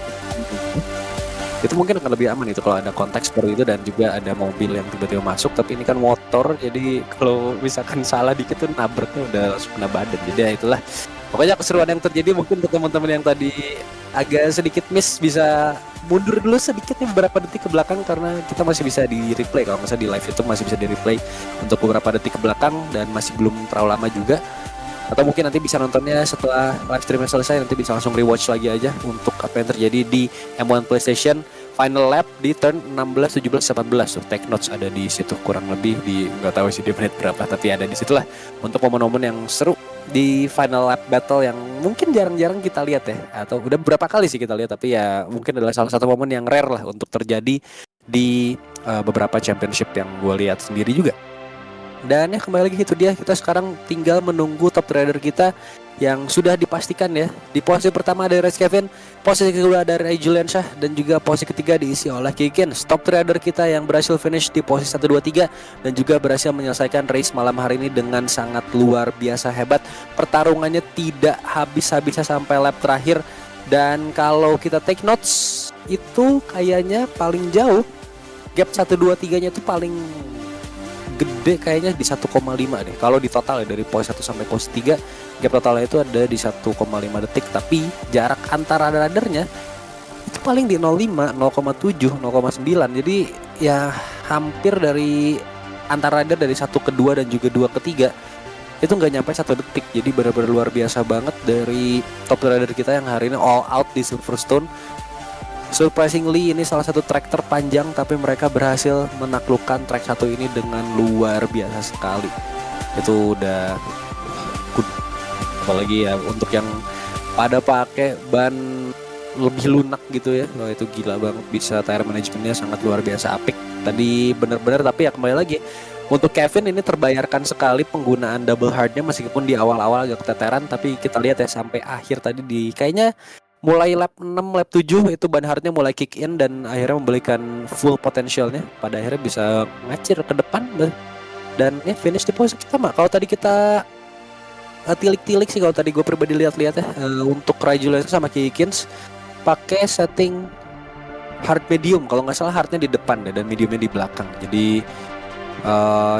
itu mungkin akan lebih aman itu kalau ada konteks seperti itu dan juga ada mobil yang tiba-tiba masuk. Tapi ini kan motor, jadi kalau misalkan salah dikit tuh nabraknya udah langsung kena badan. Jadi ya itulah pokoknya keseruan yang terjadi. Mungkin untuk teman-teman yang tadi agak sedikit miss bisa mundur dulu sedikit nih beberapa detik ke belakang, karena kita masih bisa di replay. Kalau misalnya di live itu masih bisa di replay untuk beberapa detik ke belakang dan masih belum terlalu lama juga. Atau mungkin nanti bisa nontonnya setelah live streamnya selesai, nanti bisa langsung rewatch lagi aja untuk apa yang terjadi di M1 PlayStation final lap di turn 16, 17, 18 tuh. Take notes ada di situ kurang lebih di nggak tahu sih di menit berapa, tapi ada di situlah untuk momen-momen yang seru di final lap battle yang mungkin jarang-jarang kita lihat ya, atau udah beberapa kali sih kita lihat, tapi ya mungkin adalah salah satu momen yang rare lah untuk terjadi di beberapa championship yang gue lihat sendiri juga. Dan ya kembali lagi itu dia, kita sekarang tinggal menunggu top rider kita yang sudah dipastikan ya. Di posisi pertama ada Race Kevin, posisi kedua ada Ray Juliansyah, dan juga posisi ketiga diisi oleh Kikins. Top rider kita yang berhasil finish di posisi 1, 2, 3 dan juga berhasil menyelesaikan race malam hari ini dengan sangat luar biasa hebat. Pertarungannya tidak habis-habisnya sampai lap terakhir. Dan kalau kita take notes, itu kayaknya paling jauh gap 1, 2, 3-nya itu paling gede kayaknya di 1,5 deh. Kalau di total ya dari posisi 1 sampai posisi 3, gap totalnya itu ada di 1,5 detik. Tapi jarak antara ridernya itu paling di 0,5, 0,7, 0,9. Jadi ya hampir dari antara rider dari 1 ke 2 dan juga 2 ke 3 itu nggak nyampe 1 detik. Jadi benar-benar luar biasa banget dari top rider kita yang hari ini all out di Silverstone. Surprisingly ini salah satu track terpanjang, tapi mereka berhasil menaklukkan track 1 ini dengan luar biasa sekali. Itu udah good. Apalagi ya untuk yang pada pakai ban lebih lunak gitu ya, wah itu gila banget, bisa tire manajemennya sangat luar biasa apik tadi bener-bener. Tapi ya kembali lagi untuk Kevin ini terbayarkan sekali penggunaan double hardnya, meskipun di awal-awal agak keteteran, tapi kita lihat ya sampai akhir tadi di kayaknya mulai lap 6, lap 7 itu ban hardnya mulai kick in dan akhirnya memberikan full potensialnya, pada akhirnya bisa ngacir ke depan dan ya finish di posisi pertama. Kalau tadi kita tilik-tilik sih, kalau tadi gue pribadi lihat-lihat ya, untuk Ray Juliansyah sama Kikins pakai setting hard medium, kalau nggak salah hardnya di depan deh dan mediumnya di belakang. Jadi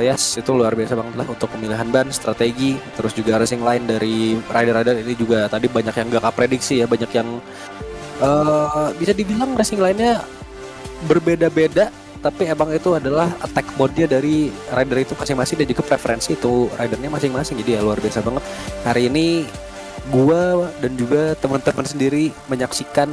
yes, itu luar biasa banget lah untuk pemilihan ban, strategi, terus juga racing line dari rider-rider ini juga tadi banyak yang gak prediksi ya, banyak yang bisa dibilang racing line-nya berbeda-beda, tapi emang itu adalah attack mode-nya dari rider itu masing-masing dan juga preferensi itu ridernya masing-masing. Jadi ya luar biasa banget. Hari ini gua dan juga teman-teman sendiri menyaksikan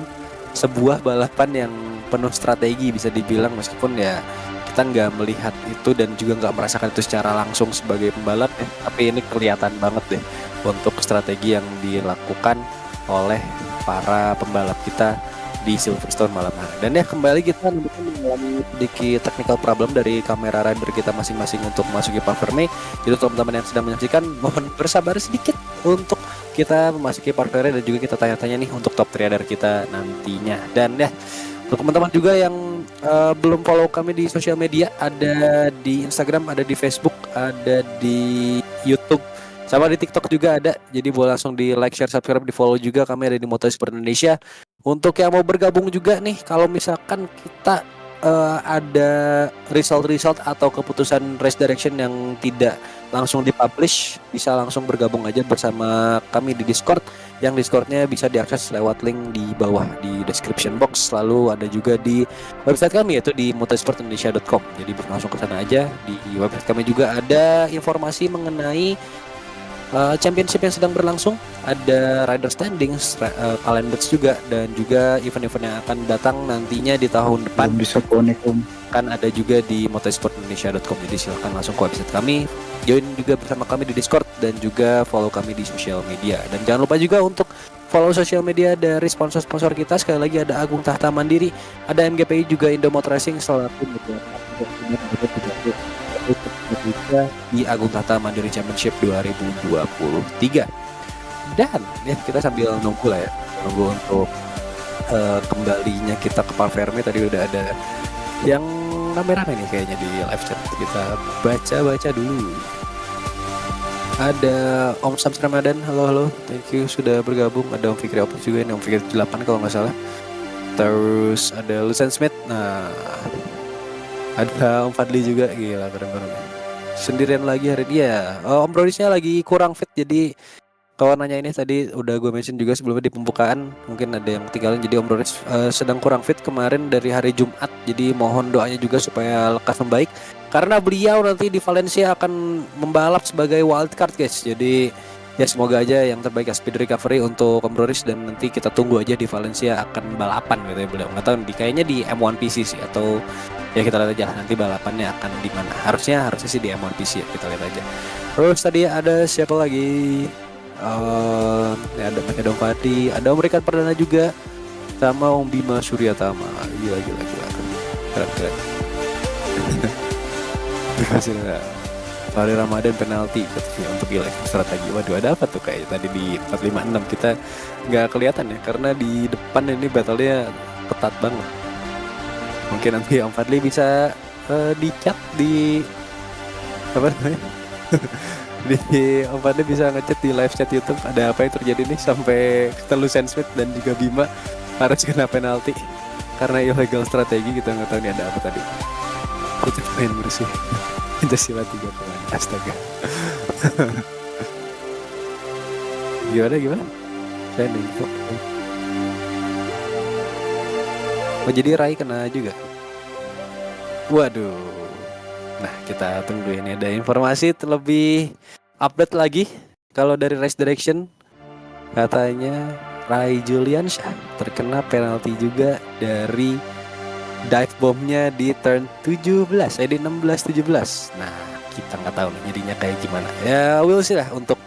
sebuah balapan yang penuh strategi bisa dibilang, meskipun ya kita nggak melihat itu dan juga nggak merasakan itu secara langsung sebagai pembalap ya, tapi ini kelihatan banget deh untuk strategi yang dilakukan oleh para pembalap kita di Silverstone malam hari. Dan ya kembali kita mengalami sedikit technical problem dari kamera rider kita masing-masing untuk memasuki Parc Ferme. Jadi teman-teman yang sedang menyaksikan mohon bersabar sedikit untuk kita memasuki Parc Ferme dan juga kita tanya-tanya nih untuk top rider kita nantinya. Dan ya untuk teman-teman juga yang belum follow kami di sosial media, ada di Instagram, ada di Facebook, ada di YouTube, sama di TikTok juga ada. Jadi boleh langsung di like, share, subscribe, di follow juga. Kami ada di Motorsport Indonesia. Untuk yang mau bergabung juga nih, kalau misalkan kita ada result atau keputusan race direction yang tidak langsung dipublish, bisa langsung bergabung aja bersama kami di Discord. Yang Discordnya bisa diakses lewat link di bawah di description box. Lalu ada juga di website kami yaitu di motorsportindonesia.com. Jadi langsung ke sana aja. Di website kami juga ada informasi mengenai championship yang sedang berlangsung, ada rider standings, calendars juga, dan juga event-event yang akan datang nantinya di tahun depan. Bisa connect kan ada juga di motorsportindonesia.com. Jadi silahkan langsung ke website kami, join juga bersama kami di Discord, dan juga follow kami di sosial media. Dan jangan lupa juga untuk follow sosial media dari sponsor-sponsor kita. Sekali lagi ada Agung Tahta Mandiri, ada MGPI juga, Indomotor Racing, selaku di Agung Tahta Mandiri Championship 2023. Dan ya kita sambil nunggu lah ya, nunggu untuk kembalinya kita ke Palferme. Tadi udah ada yang rame-rame nih kayaknya di live chat. Kita baca dulu. Ada Om Sams Ramadan, halo, thank you sudah bergabung. Ada Om Fikri Opus juga, ini Om Fikri 8 kalau nggak salah. Terus ada Lucian Smith, nah ada Om Fadli juga, gila keren. Sendirian lagi hari dia. Om Brodisnya lagi kurang fit, jadi kawan nanya ini tadi udah gue mention juga sebelumnya di pembukaan, mungkin ada yang tinggalin. Jadi Om Brodis sedang kurang fit kemarin dari hari Jumat, jadi mohon doanya juga supaya lekas membaik, karena beliau nanti di Valencia akan membalap sebagai wildcard guys. Jadi ya semoga aja yang terbaik, speed recovery untuk Om Brodis, dan nanti kita tunggu aja di Valencia akan balapan gitu ya. Beliau nggak tahu kayaknya di M1PC sih, atau ya kita lihat aja nanti balapannya akan di mana. Harusnya sih di M1PC ya, kita lihat aja. Terus tadi ada siapa lagi? Ya ada Om Fadi, ada Om Rikat Perdana juga, sama Om Bima Suryatama. Gila keren. Terima kasih. Fahri Ramadan penalti untuk Ilek strategi. Waduh, ada apa tuh kayak tadi di 456 kita nggak kelihatan ya, karena di depan ini battle-nya ketat banget. Mungkin nanti Om Fadli bisa di chat di apa namanya? Di Om Fadli bisa ngechat di live chat YouTube, ada apa yang terjadi nih sampai Lucian Smith dan juga Bima harus kena penalti karena illegal strategi. Kita nggak tahu nih ada apa tadi. Kita main bersih. Pancasila 3 kemana? Astaga. Gimana? Saya nih. Oh, jadi Rai kena juga. Waduh. Nah, kita tunggu ini ada informasi lebih update lagi. Kalau dari Race Direction katanya Rai Juliansyah terkena penalti juga dari dive bombnya di turn 17, di 16-17. Nah, kita nggak tahu nih jadinya kayak gimana. Ya, we'll see lah untuk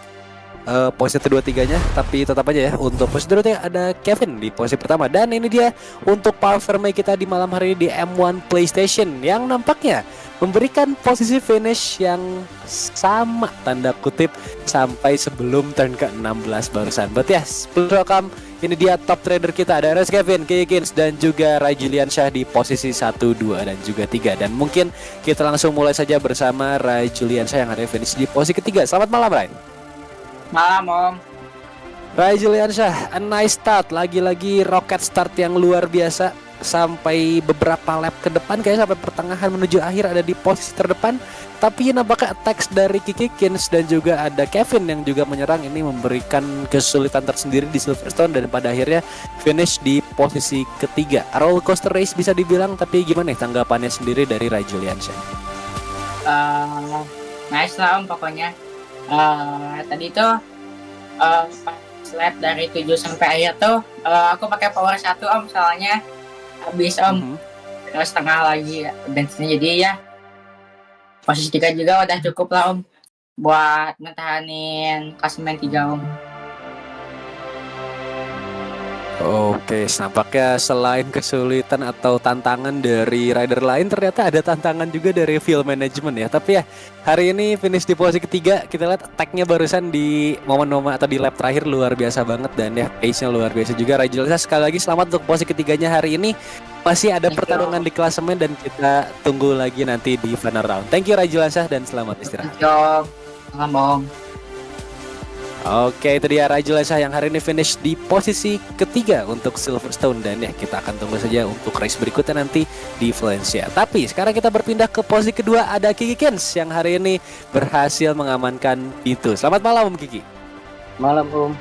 posisi kedua-tiganya. Tapi tetap aja ya, untuk posisi kedua ada Kevin di posisi pertama. Dan ini dia untuk Palferme kita di malam hari ini di M1 PlayStation, yang nampaknya memberikan posisi finish yang sama tanda kutip sampai sebelum turn ke-16 barusan. But yes, please welcome, ini dia top trader kita, ada Res Kevin, Kiyikins, dan juga Rai Juliansyah di posisi 1, 2, dan juga 3. Dan mungkin kita langsung mulai saja bersama Rai Juliansyah yang ada finish di posisi ketiga. Selamat malam Rai. Malam Om. Rai Juliansyah, a nice start, lagi-lagi rocket start yang luar biasa. Sampai beberapa lap ke depan, kayaknya sampai pertengahan menuju akhir ada di posisi terdepan. Tapi nampaknya attacks dari Kiyikins dan juga ada Kevin yang juga menyerang, ini memberikan kesulitan tersendiri di Silverstone, dan pada akhirnya finish di posisi ketiga. Roller coaster race bisa dibilang, tapi gimana tanggapannya sendiri dari Rai Juliansyah? Nice lah Om pokoknya. Tadi tuh pas lap dari 7 sampai akhir tuh aku pakai power 1 Om, soalnya habis Om. Setengah lagi bensinnya, jadi ya posisi 3 juga udah cukup lah Om buat ngetahanin klasemen 3 Om. Oke, nampaknya selain kesulitan atau tantangan dari rider lain, ternyata ada tantangan juga dari field management ya. Tapi ya, hari ini finish di posisi ketiga. Kita lihat attack-nya barusan di momen-momen atau di lap terakhir luar biasa banget, dan ya pace-nya luar biasa juga. Rai Juliansyah, sekali lagi selamat untuk posisi ketiganya hari ini. Masih ada pertarungan di klasemen dan kita tunggu lagi nanti di final round. Thank you Rai Juliansyah dan selamat istirahat. Yo, selamat Om. Oke, itu dia Rajul Esa yang hari ini finish di posisi ketiga untuk Silverstone. Dan ya kita akan tunggu saja untuk race berikutnya nanti di Valencia. Tapi sekarang kita berpindah ke posisi kedua, ada Kiki Kens yang hari ini berhasil mengamankan itu. Selamat malam Om Kiki. Malam Om.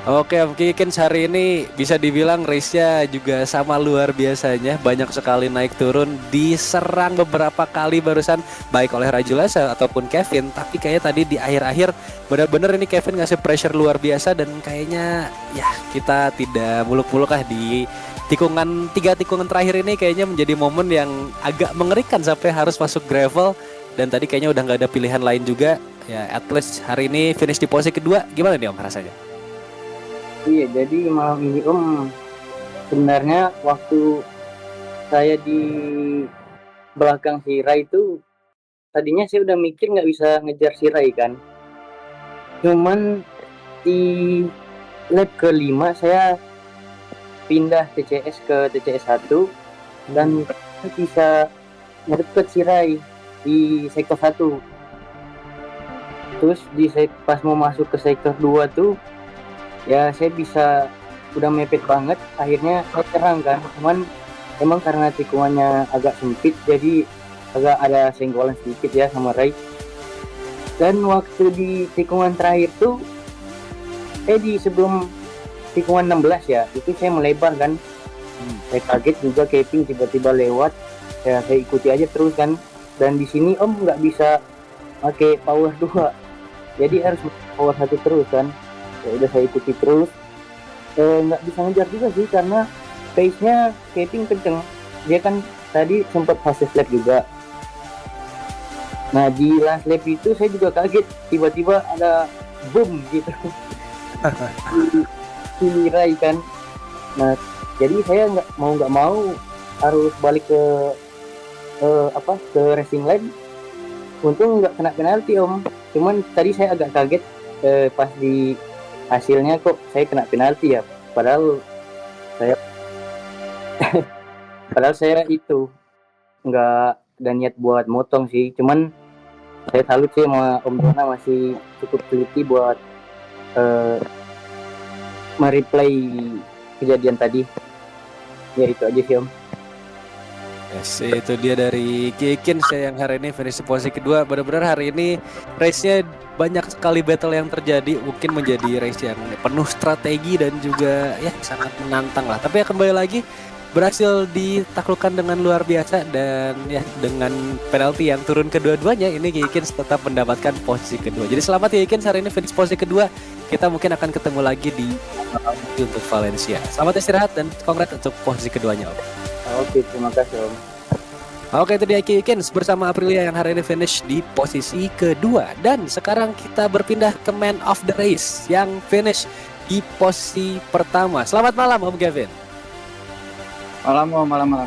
Oke Om Kiki Kens, hari ini bisa dibilang race-nya juga sama luar biasanya. Banyak sekali naik turun, diserang beberapa kali barusan baik oleh Rajul Esa ataupun Kevin. Tapi kayaknya tadi di akhir-akhir benar-benar ini Kevin ngasih pressure luar biasa. Dan kayaknya ya kita tidak muluk-muluk lah di tiga tikungan terakhir ini. Kayaknya menjadi momen yang agak mengerikan sampai harus masuk gravel. Dan tadi kayaknya udah gak ada pilihan lain juga. Ya at least hari ini finish di posisi kedua. Gimana nih Om rasanya? Iya, jadi malam ini Om, sebenarnya waktu saya di belakang si Rai itu, tadinya saya udah mikir nggak bisa ngejar si Rai kan. Cuman di lap ke-5 saya pindah TCS ke TCS 1 dan bisa ngedeket si Rai di sektor 1. Terus pas mau masuk ke sektor 2 tuh, ya saya bisa udah mepet banget, akhirnya saya serang kan. Cuman emang karena tikungannya agak sempit, jadi agak ada senggolan sedikit ya sama Rai. Dan waktu di tikungan terakhir tuh di sebelum tikungan 16 ya, itu saya melebar kan. Saya kaget juga, Kevin tiba-tiba lewat, ya saya ikuti aja terus kan. Dan di sini Om nggak bisa pakai power 2, jadi harus power 1 terus kan. Ya udah saya ikuti terus, nggak bisa ngejar juga sih karena pace-nya Kevin kenceng. Dia kan tadi sempat fast lap juga. Nah di last lap itu saya juga kaget, tiba-tiba ada boom gitu si Rai kan. Nah jadi saya nggak mau harus balik ke racing line. Untung nggak kena penalti Om. Cuman tadi saya agak kaget pas di hasilnya kok saya kena penalti ya, padahal saya itu nggak ada niat buat motong sih. Cuman saya salut sih sama Om Dona, masih cukup teliti buat mereplay kejadian tadi. Ya itu aja sih Om. Yes, itu dia dari Kikin saya yang hari ini finish di posisi kedua. Benar-benar hari ini race-nya banyak sekali battle yang terjadi, mungkin menjadi race yang penuh strategi dan juga ya sangat menantang lah. Tapi ya kembali lagi berhasil ditaklukkan dengan luar biasa, dan ya dengan penalti yang turun kedua-duanya ini Kikin tetap mendapatkan posisi kedua. Jadi selamat ya Kikin, hari ini finish posisi kedua. Kita mungkin akan ketemu lagi di untuk Valencia. Selamat istirahat dan congrats untuk posisi keduanya Om. Oke, terima kasih Om. Oke, itu dia Kikins bersama Aprilia yang hari ini finish di posisi kedua. Dan sekarang kita berpindah ke man of the race yang finish di posisi pertama. Selamat malam Om Kevin. Malam Om, malam.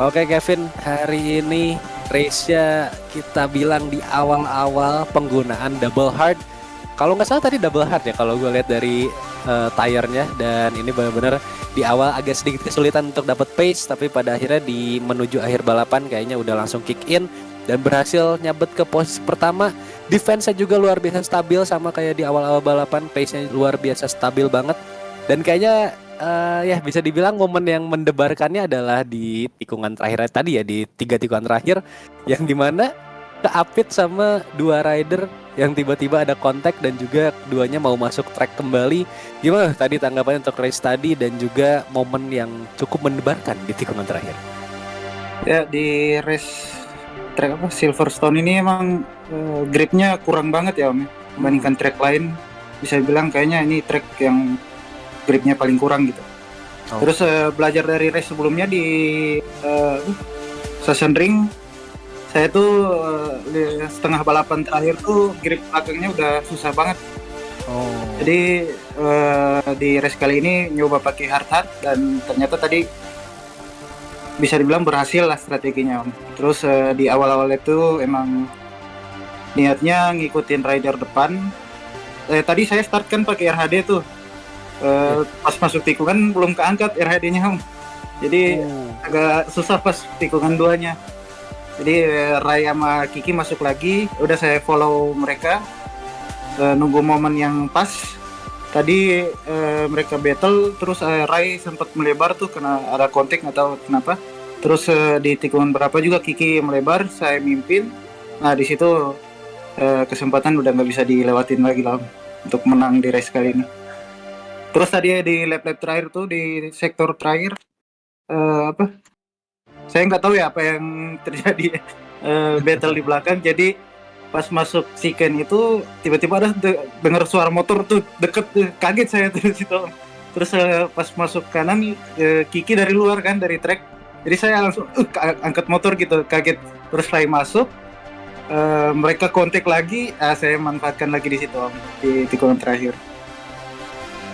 Oke Kevin, hari ini race-nya kita bilang di awal-awal penggunaan double hard. Kalau nggak salah tadi double hard ya kalau gue lihat dari tire-nya. Dan ini benar-benar di awal agak sedikit kesulitan untuk dapat pace, tapi pada akhirnya di menuju akhir balapan kayaknya udah langsung kick in dan berhasil nyabet ke posisi pertama. Defense-nya juga luar biasa stabil, sama kayak di awal-awal balapan, pace-nya luar biasa stabil banget. Dan kayaknya ya bisa dibilang momen yang mendebarkannya adalah di tikungan terakhir tadi ya, di 3 tikungan terakhir yang dimana keapit sama 2 rider yang tiba-tiba ada kontak dan juga keduanya mau masuk track kembali. Gimana tadi tanggapannya untuk race tadi dan juga momen yang cukup mendebarkan di tikungan terakhir? Ya, di race track Silverstone ini emang gripnya kurang banget ya Om, dibandingkan track lain. Bisa bilang kayaknya ini track yang gripnya paling kurang gitu. Terus belajar dari race sebelumnya di Sachsenring, saya tuh setengah balapan terakhir tuh grip belakangnya udah susah banget. Jadi di race kali ini nyoba pakai hard dan ternyata tadi bisa dibilang berhasil lah strateginya Om. Terus di awal-awal itu emang niatnya ngikutin rider depan. Tadi saya start kan pakai RHD tuh. Pas masuk tikungan belum keangkat RHD-nya Om. Jadi agak susah pas tikungan 2-nya. Jadi Rai sama Kiki masuk lagi, udah saya follow mereka. nunggu momen yang pas. Tadi mereka battle, terus Rai sempat melebar tuh kena ada kontak atau kenapa. Terus di tikungan berapa juga Kiki melebar, saya mimpin. Nah di situ kesempatan udah nggak bisa dilewatin lagi lah untuk menang di race kali ini. Terus tadi di lap-lap terakhir tuh di sektor terakhir saya nggak tahu ya apa yang terjadi battle di belakang. Jadi pas masuk chicken itu tiba-tiba ada dengar suara motor tuh deket tuh, kaget saya tuh situ. Terus pas masuk kanan Kiki dari luar kan dari track, jadi saya langsung angkat motor gitu, kaget. Terus Rai masuk, mereka kontak lagi, saya manfaatkan lagi di situ Om, di tikungan terakhir.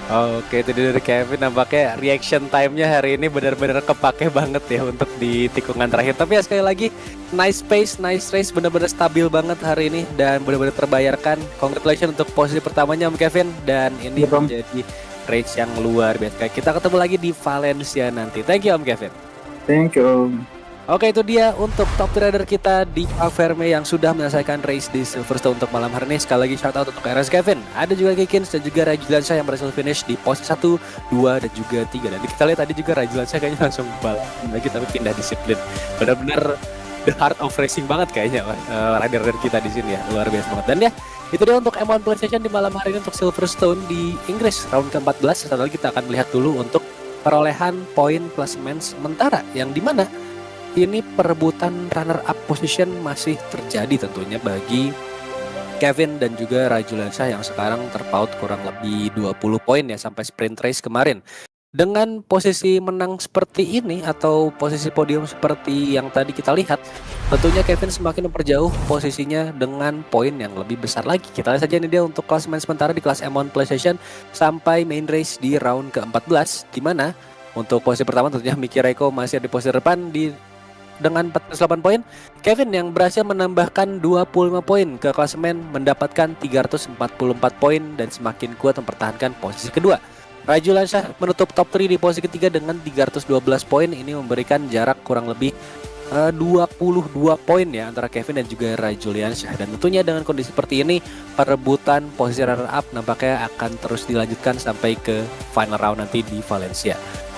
Oke, itu dari Kevin, nampaknya reaction time-nya hari ini benar-benar kepake banget ya untuk di tikungan terakhir. Tapi ya sekali lagi, nice pace, nice race, benar-benar stabil banget hari ini dan benar-benar terbayarkan. Congratulations untuk posisi pertamanya Om Kevin, dan ini menjadi race yang luar biasa. Kita ketemu lagi di Valencia nanti. Thank you Om Kevin. Thank you Om. Oke, itu dia untuk top rider kita di Alverme yang sudah menyelesaikan race di Silverstone untuk malam hari ini. Sekali lagi shout out untuk RS Kevin, ada juga Kikins dan juga Rajulansyah yang berhasil finish di posisi 1, 2, dan juga 3. Dan kita lihat tadi juga Rajulansyah kayaknya langsung balik lagi tapi pindah disiplin. Benar-benar the heart of racing banget kayaknya rider-rider kita di sini ya, luar biasa banget. Dan ya, itu dia untuk M1 PlayStation di malam hari ini untuk Silverstone di Inggris round ke-14. Setelah kita akan melihat dulu untuk perolehan poin klasemen sementara yang dimana ini perebutan runner-up position masih terjadi tentunya bagi Kevin dan juga Rajulansyah yang sekarang terpaut kurang lebih 20 poin ya sampai sprint race kemarin. Dengan posisi menang seperti ini atau posisi podium seperti yang tadi kita lihat, tentunya Kevin semakin memperjauh posisinya dengan poin yang lebih besar lagi. Kita lihat saja ini dia untuk klasemen sementara di kelas M1 PlayStation sampai main race di round ke-14, di mana untuk posisi pertama tentunya Miki Raiko masih ada di posisi depan dengan 48 poin. Kevin yang berhasil menambahkan 25 poin ke klasemen mendapatkan 344 poin dan semakin kuat mempertahankan posisi kedua. Rajulansyah menutup top 3 di posisi ketiga dengan 312 poin. Ini memberikan jarak kurang lebih 22 poin ya antara Kevin dan juga Rajulansyah. Dan tentunya dengan kondisi seperti ini, perebutan posisi runner up nampaknya akan terus dilanjutkan sampai ke final round nanti di Valencia.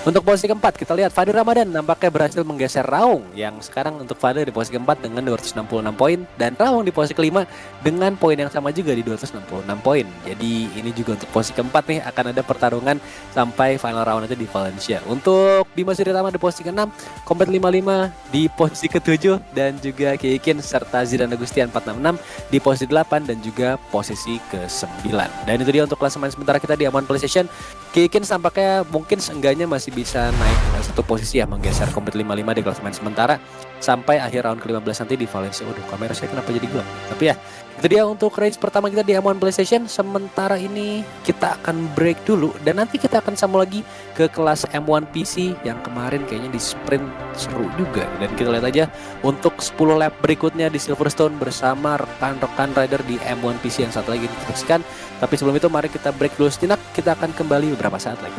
Untuk posisi keempat kita lihat Fadil Ramadan nampaknya berhasil menggeser Raung yang sekarang untuk Fadil di posisi keempat dengan 266 poin dan Raung di posisi kelima dengan poin yang sama juga di 266 poin. Jadi ini juga untuk posisi keempat nih akan ada pertarungan sampai final round nanti di Valencia. Untuk Bima Suryatama di posisi ke-6, Kompet 55 di posisi ke-7 dan juga Kiikin serta Zidan Agustian 466 di posisi 8 dan juga posisi ke-9. Dan itu dia untuk klasemen sementara kita di M1 PlayStation. Kiikin tampaknya mungkin seenggaknya masih bisa naik satu posisi ya, menggeser Kompet 55 di klasemen sementara sampai akhir round ke-15 nanti di Valencia. Waduh, kamera saya kenapa jadi gelap? Tapi ya, itu dia untuk race pertama kita di M1 PlayStation. Sementara ini kita akan break dulu dan nanti kita akan sambung lagi ke kelas M1 PC yang kemarin kayaknya di sprint seru juga. Dan kita lihat aja untuk 10 lap berikutnya di Silverstone bersama rekan-rekan rider di M1 PC yang satu lagi disaksikan. Tapi sebelum itu mari kita break dulu sejenak, kita akan kembali beberapa saat lagi.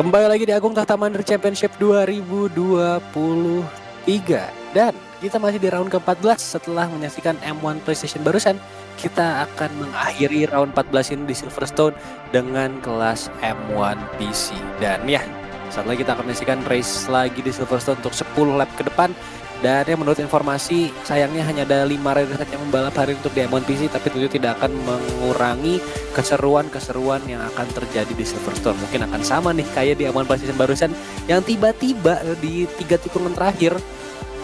Kembali lagi di Agung Tahta Mandiri Championship 2023 dan kita masih di round ke-14. Setelah menyaksikan M1 PlayStation barusan, kita akan mengakhiri round 14 ini di Silverstone dengan kelas M1 PC. Dan ya, saat lagi kita akan menyaksikan race lagi di Silverstone untuk 10 lap ke depan. Dan ya, menurut informasi sayangnya hanya ada 5 rider saja yang membalap hari ini untuk di M1 PC, tapi tentu tidak akan mengurangi keseruan yang akan terjadi di Silverstone. Mungkin akan sama nih kayak di M1 PlayStation barusan yang tiba-tiba di 3 tikungan terakhir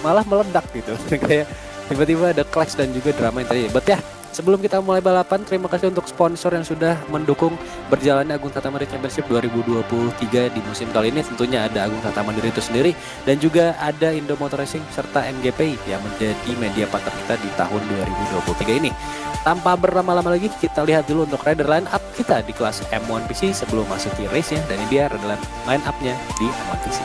malah meledak gitu. Kayak tiba-tiba ada clash dan juga drama yang terjadi. But ya, sebelum kita mulai balapan, terima kasih untuk sponsor yang sudah mendukung berjalannya Agung Tahta Mandiri Championship 2023 di musim kali ini. Tentunya ada Agung Tahta Mandiri itu sendiri dan juga ada Indo Motor Racing serta MGP yang menjadi media partner kita di tahun 2023 ini. Tanpa berlama-lama lagi, kita lihat dulu untuk rider line up kita di kelas M1 PC sebelum masuk ke race-nya. Dan ini dia rider line up-nya di M1 PC.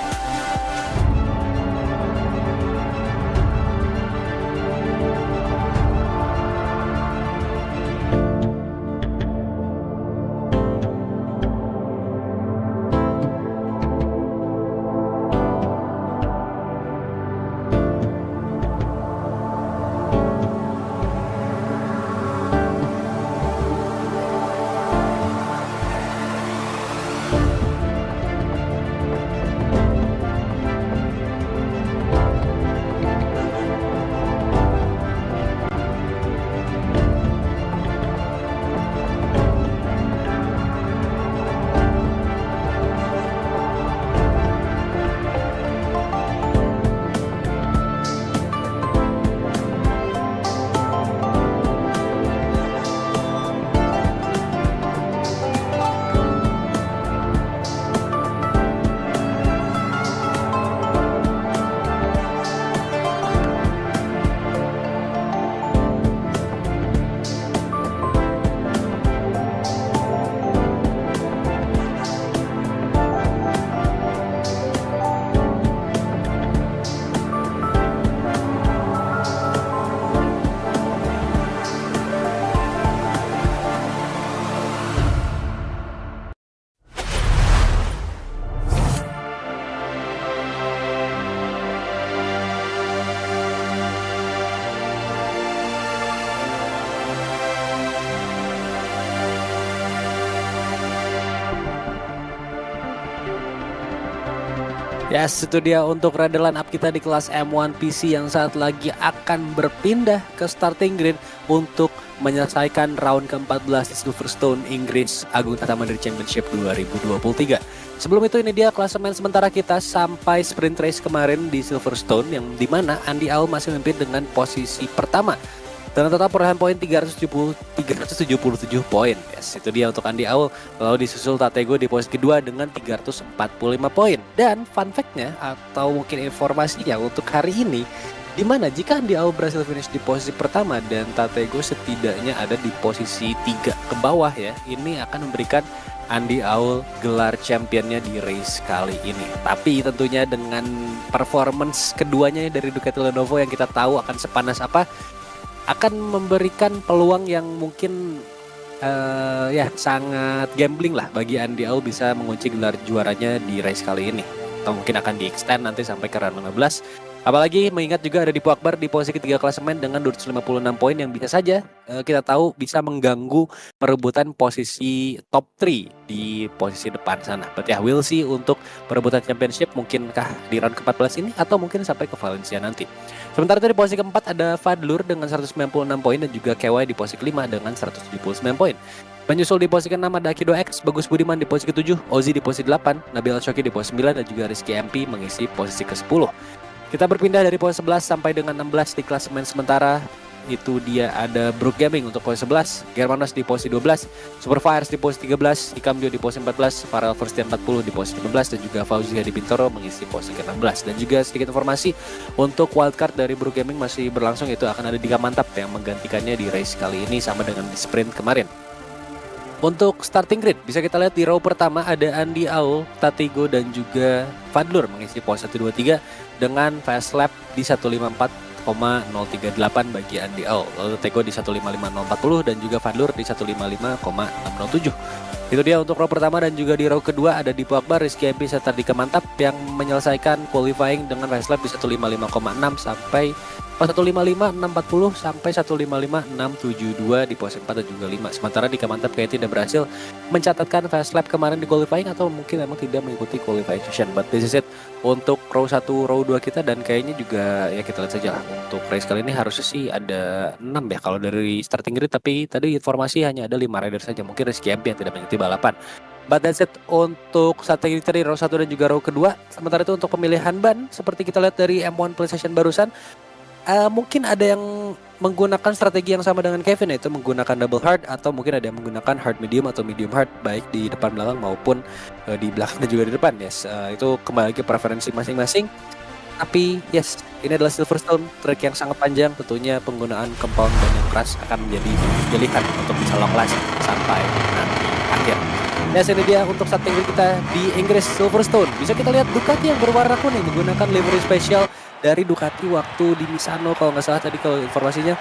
Yes, itu dia untuk rider line up kita di kelas M1 PC yang saat lagi akan berpindah ke starting grid untuk menyelesaikan round ke-14 di Silverstone, Inggris, Agung Tahta Mandiri Championship 2023. Sebelum itu, ini dia klasemen sementara kita sampai sprint race kemarin di Silverstone, yang dimana Andy Au masih memimpin dengan posisi pertama dengan total perolehan poin 377 poin. Yes, itu dia untuk Andy Au. Lalu disusul Tatego di posisi kedua dengan 345 poin. Dan fun fact-nya atau mungkin informasinya untuk hari ini, di mana jika Andy Au berhasil finish di posisi pertama dan Tatego setidaknya ada di posisi 3 ke bawah ya, ini akan memberikan Andy Au gelar championnya di race kali ini. Tapi tentunya dengan performance keduanya dari Ducati Lenovo yang kita tahu akan sepanas apa, akan memberikan peluang yang mungkin ya sangat gambling lah bagi Andy Au bisa mengunci gelar juaranya di race kali ini. Atau mungkin akan di-extend nanti sampai ke round 15. Apalagi mengingat juga ada Dipo Akbar di posisi ketiga klasemen dengan 256 poin yang bisa saja kita tahu bisa mengganggu perebutan posisi top 3 di posisi depan sana. But ya, we'll see untuk perebutan championship mungkinkah di round ke-14 ini atau mungkin sampai ke Valencia nanti. Sementara itu di posisi keempat ada Fadlur dengan 196 poin dan juga KY di posisi kelima dengan 179 poin. Menyusul di posisi ke-6 ada Akido X, Bagus Budiman di posisi ke-7, Ozi di posisi 8, Nabil Shoki di posisi 9 dan juga Rizky MP mengisi posisi ke-10. Kita berpindah dari posisi 11 sampai dengan 16 di klasemen sementara. Itu dia ada Brook Gaming untuk posisi 11, Germanos di posisi 12, Super Fires di posisi 13, Ikamjo di posisi 14, Farel Firstian 40 di posisi 15 dan juga Fauzi Hadi Bintoro mengisi posisi ke-16. Dan juga sedikit informasi untuk wildcard dari Brook Gaming masih berlangsung, itu akan ada Dika Mantap yang menggantikannya di race kali ini sama dengan di sprint kemarin. Untuk starting grid bisa kita lihat di row pertama ada Andy Au, Tatego dan juga Fadlur mengisi posisi 1, 2, 3 dengan fast lap di 154,038 bagi Andy Au. Lalu Tatego di 155,040 dan juga Fadlur di 155,607. Itu dia untuk row pertama, dan juga di row kedua ada Dipo Akbar, Rizky MP serta Dika Mantap yang menyelesaikan qualifying dengan race lap di 155,6 sampai 155,640 sampai 155,672 di posisi 4 dan juga 5. Sementara Dika Mantap kayak tidak berhasil mencatatkan fast lap kemarin di qualifying, atau mungkin memang tidak mengikuti qualifying session. But this is it untuk row 1, row 2 kita, dan kayaknya juga ya kita lihat saja lah. Untuk race kali ini harusnya sih ada 6 ya kalau dari starting grid, tapi tadi informasi hanya ada 5 rider saja. Mungkin Rizky MP yang tidak mengikuti balapan. But that's it untuk strategi dari row 1 dan juga row kedua. Sementara itu untuk pemilihan ban, seperti kita lihat dari M1 PlayStation barusan, mungkin ada yang menggunakan strategi yang sama dengan Kevin, yaitu menggunakan double hard, atau mungkin ada yang menggunakan hard medium atau medium hard, baik di depan belakang maupun di belakang dan juga di depan. Yes, itu kembali ke preferensi masing-masing. Tapi yes, ini adalah Silverstone, track yang sangat panjang. Tentunya penggunaan compound ban yang keras akan menjadi pilihan untuk bisa long last sampai nanti akhir. Ya, ini dia untuk starting grid kita di Inggris Silverstone. Bisa kita lihat Ducati yang berwarna kuning menggunakan livery spesial dari Ducati waktu di Misano kalau nggak salah tadi kalau informasinya.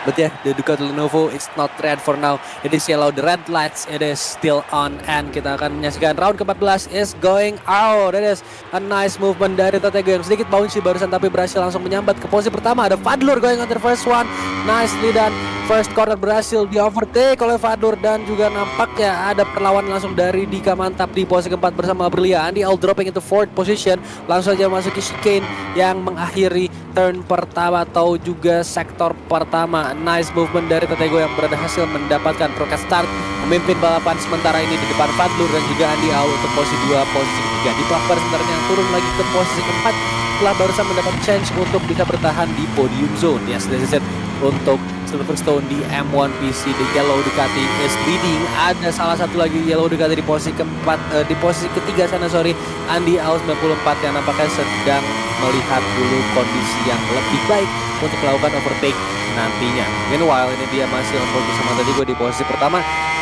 But yeah, the Ducati Lenovo is not red for now. It is yellow, the red lights, it is still on. And kita akan menyaksikan round ke-14 is going out. That is a nice movement dari Tatego yang sedikit bouncy barusan, tapi berhasil langsung menyambat ke posisi pertama. Ada Fadlur going on the first one. Nicely done. First corner berhasil di overtake oleh Fadlur, dan juga nampaknya ada perlawanan langsung dari Dika Mantap di posisi keempat bersama Aprilia. Andy Al dropping into fourth position, langsung saja masuki chicane yang mengakhiri turn pertama atau juga sektor pertama. Nice movement dari Tatego yang berhasil mendapatkan rocket start, memimpin balapan sementara ini di depan Fadlur dan juga Andy Al untuk posisi 2, posisi 3. Di Akbar sebenarnya yang turun lagi ke posisi keempat setelah barusan mendapat chance untuk bisa bertahan di podium zone. Yes, this is it untuk Silverstone di M1 PC. The yellow Ducati is leading. Ada salah satu lagi yellow Ducati di posisi keempat, di posisi ketiga sana, Andy Al 94 yang nampaknya sedang melihat dulu kondisi yang lebih baik untuk melakukan overtake nantinya. Meanwhile ini dia masih on board bersama tadi gue di posisi pertama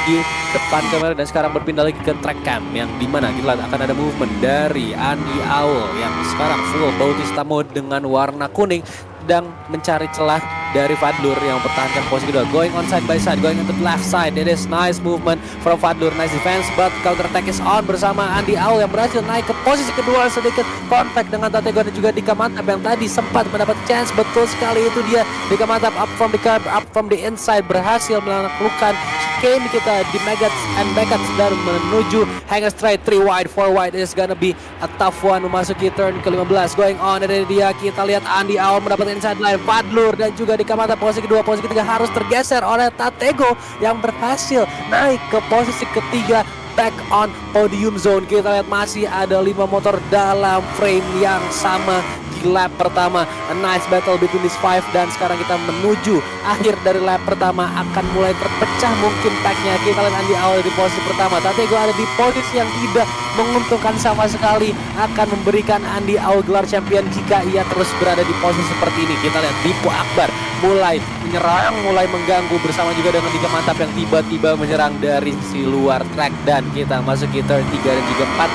di depan kamera, dan sekarang berpindah lagi ke track cam yang dimana kita akan ada movement dari Andy Al yang sekarang full Bautista mode dengan warna kuning, sedang mencari celah dari Fadlur yang mempertahankan posisi kedua. Going on side by side, going on the left side. It is nice movement from Fadlur, nice defense, but counter attack is on bersama Andy Al yang berhasil naik ke posisi kedua, sedikit contact dengan Tatego dan juga Dika Mantap yang tadi sempat mendapat chance. Betul sekali, itu dia Dika Mantap up from the curb, up from the inside, berhasil melakukan chicane kita di Megats and Beckets dan menuju hang straight 3 wide 4 wide. Is gonna be a tough one memasuki turn ke-15. Going on, dari dia kita lihat Andy Al mendapat inside line. Fadlur dan juga Dika Mantap posisi kedua, posisi ketiga harus tergeser oleh Tatego yang berhasil naik ke posisi ketiga, back on podium zone. Kita lihat masih ada 5 motor dalam frame yang sama di lap pertama. A nice battle between these 5, dan sekarang kita menuju akhir dari lap pertama, akan mulai terpecah mungkin packnya. Kita lihat Andy Al di posisi pertama, Tatego ada di posisi yang tidak menguntungkan sama sekali, akan memberikan Andy Al gelar champion jika ia terus berada di posisi seperti ini. Kita lihat Dipo Akbar mulai menyerang, mulai mengganggu bersama juga dengan Dika Mantap yang tiba-tiba menyerang dari sisi luar track, dan kita masuk ke turn 3 dan juga 4.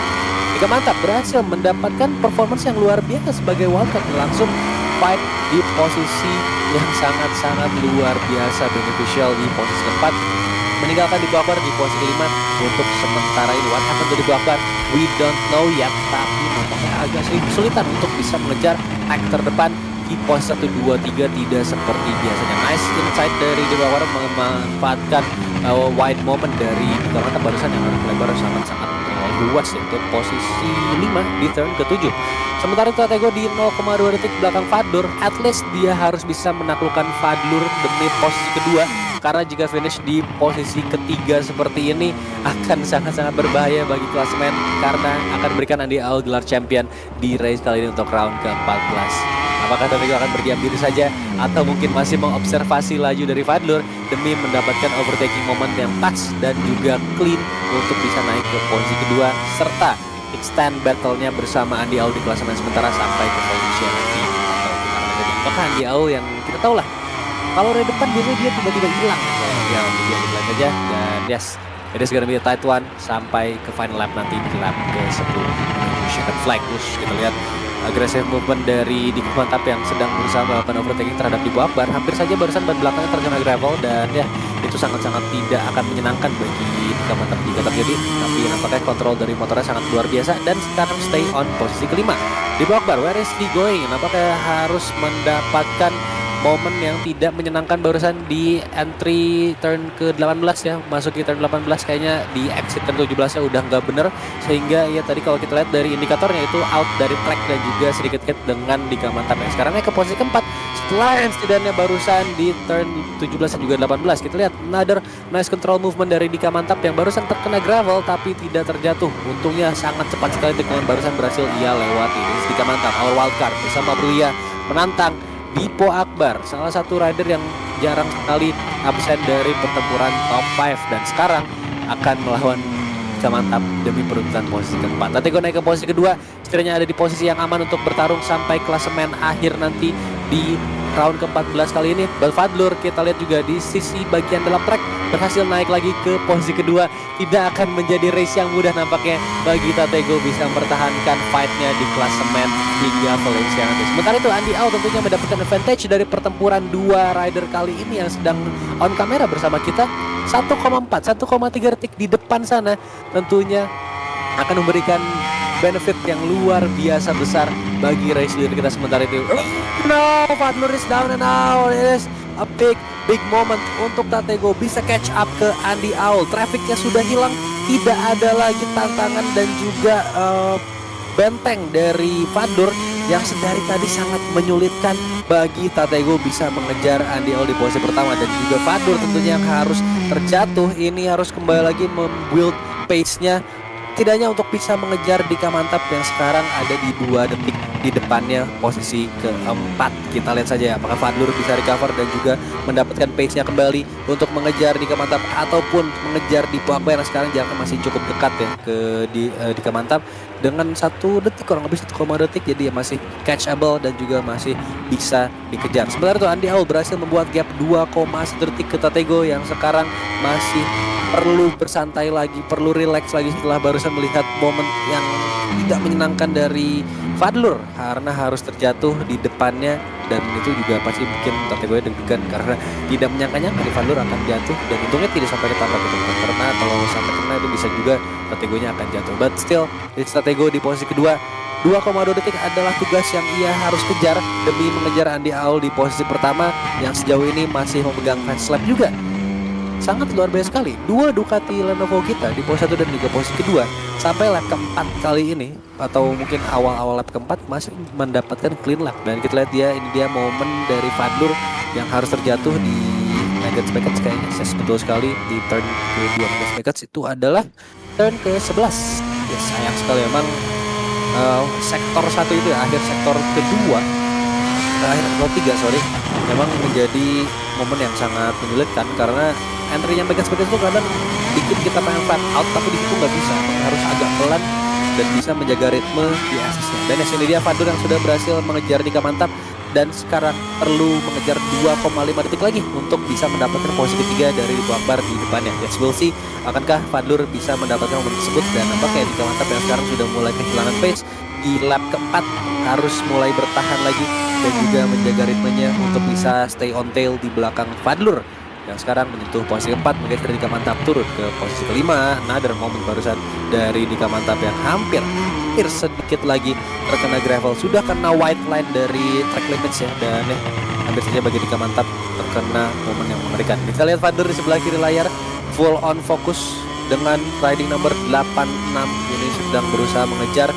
Dika Mantap berhasil mendapatkan performance yang luar biasa sebagai wildcard, langsung fight di posisi yang sangat-sangat luar biasa, beneficial di posisi keempat, meninggalkan Dipo Akbar di posisi kelima untuk sementara ini. What happened to Dipo Akbar? We don't know yet, tapi nampaknya agak sedikit kesulitan untuk bisa mengejar pack terdepan di posisi 1, 2, 3 tidak seperti biasanya. Nice insight dari Dipo Akbar memanfaatkan wide moment dari Dika Mantap barusan yang lebar sangat-sangat luas, yaitu posisi 5 di turn ke-7. Sementara itu Tatego di 0,2 detik belakang Fadlur. At least dia harus bisa menaklukkan Fadlur demi posisi kedua, karena jika finish di posisi ketiga seperti ini akan sangat-sangat berbahaya bagi klasemen, karena akan berikan Andy Al gelar champion di race kali ini untuk round ke-14. Apakah Tatego akan berdiam diri saja atau mungkin masih mengobservasi laju dari Fadlur demi mendapatkan overtaking moment yang pas dan juga clean untuk bisa naik ke posisi kedua, serta extend battle-nya bersama Andy Al di klasemen sementara sampai ke Valencia nanti. Apakah Andy Al yang kita tahu lah, kalau dari depan biasanya dia tiba-tiba hilang, ya dia hilang aja. Dan yes, it is gonna be a tight one sampai ke final lap nanti di lap ke-10. Checkered flag, kita lihat agresif movement dari Dika Mantap yang sedang berusaha melakukan overtaking terhadap Dipo Akbar. Hampir saja barusan ban belakangnya terkena gravel, dan ya itu sangat-sangat tidak akan menyenangkan bagi Dika Mantap jika terjadi. Tapi nampaknya kontrol dari motornya sangat luar biasa dan sekarang stay on posisi kelima. Dipo Akbar, where is he going? Nampaknya harus mendapatkan momen yang tidak menyenangkan barusan di entry turn ke-18 ya. Masuk ke turn 18 kayaknya di exit turn 17-nya udah nggak bener, sehingga ya tadi kalau kita lihat dari indikatornya itu out dari track dan juga sedikit hit dengan Dika Mantap yang sekarangnya ke posisi keempat setelah insidennya barusan di turn 17 dan juga 18. Kita lihat another nice control movement dari Dika Mantap yang barusan terkena gravel tapi tidak terjatuh. Untungnya sangat cepat sekali tikungan barusan berhasil ia lewati. Ini Dika Mantap, our wildcard bersama Aprilia menantang Dipo Akbar, salah satu rider yang jarang sekali absen dari pertempuran top 5 dan sekarang akan melawan Dika Mantap demi perebutan posisi keempat. Tatego naik ke posisi kedua, sekiranya ada di posisi yang aman untuk bertarung sampai klasemen akhir nanti di round ke-14 kali ini. Fadlur kita lihat juga di sisi bagian dalam track berhasil naik lagi ke posisi kedua. Tidak akan menjadi race yang mudah nampaknya bagi Tatego bisa mempertahankan fight-nya di klasemen hingga Valencia nanti. Sementara itu Andy Au tentunya mendapatkan advantage dari pertempuran dua rider kali ini yang sedang on kamera bersama kita. 1,4, 1,3 detik di depan sana tentunya akan memberikan benefit yang luar biasa besar bagi race leader kita sementara itu. No, Fadlur is down and out. It is a big moment untuk Tatego bisa catch up ke Andy Aul. Trafficnya sudah hilang, tidak ada lagi tantangan dan juga benteng dari Fadlur yang sedari tadi sangat menyulitkan bagi Tatego bisa mengejar Andy Aul di posisi pertama, dan juga Fadlur tentunya yang harus terjatuh ini harus kembali lagi membuild pace-nya tidak hanya untuk bisa mengejar Dika Mantap yang sekarang ada di 2 detik di depannya posisi keempat. Kita lihat saja apakah Fadlur bisa recover dan juga mendapatkan pace-nya kembali untuk mengejar Dika Mantap ataupun mengejar Dipo Akbar yang sekarang jaraknya masih cukup dekat ya ke Dika Mantap dengan 1 detik, kurang lebih 1,2 detik, jadi ya masih catchable dan juga masih bisa dikejar. Sementara itu Andy Aul berhasil membuat gap 2,1 detik ke Tatego yang sekarang masih perlu bersantai lagi, perlu relax lagi setelah barusan melihat momen yang tidak menyenangkan dari Fadlur karena harus terjatuh di depannya, dan itu juga pasti bikin Tatego deg-degan karena tidak menyangkanya dari Fadlur akan jatuh, dan untungnya tidak sampai ketabrak gitu, karena kalau sampai kena itu bisa juga Tategonya akan jatuh. But still, it's Tatego di posisi kedua. 2,2 detik adalah tugas yang ia harus kejar demi mengejar Andy Aul di posisi pertama yang sejauh ini masih memegang fans lap juga. Sangat luar biasa sekali, 2 Ducati Lenovo kita di posisi 1 dan juga posisi kedua sampai lap keempat kali ini, atau mungkin awal-awal lap keempat masih mendapatkan clean lap. Dan kita lihat ini dia momen dari Fadlur yang harus terjatuh di Negative Package, kayaknya saya betul sekali di turn ke-2 Negative Package itu adalah turn ke-11. Ya sayang sekali memang sektor 1 itu ya, akhir sektor kedua, akhir sektor 3 sorry, memang menjadi momen yang sangat menyulitkan karena entry-nya Vegas itu kadang bikin kita pengen flat out, tapi di situ nggak bisa, harus agak pelan dan bisa menjaga ritme di asisnya. Dan ini dia Fadlur yang sudah berhasil mengejar Dika Mantap dan sekarang perlu mengejar 2,5 detik lagi untuk bisa mendapatkan posisi ketiga dari Dipo Akbar di depannya. Yes, we'll see akankah Fadlur bisa mendapatkan momen tersebut, dan nampaknya Dika Mantap yang sekarang sudah mulai kehilangan pace di lap keempat harus mulai bertahan lagi dan juga menjaga ritmenya untuk bisa stay on tail di belakang Fadlur yang sekarang menyentuh posisi keempat, menggeser Dika Mantap turun ke posisi kelima. Another momen barusan dari Dika Mantap yang hampir sedikit lagi terkena gravel, sudah kena white line dari track limits ya, dan hampir saja bagi Dika Mantap terkena momen yang mengerikan. Kita lihat Fadlur di sebelah kiri layar full on fokus dengan riding number 86 ini sedang berusaha mengejar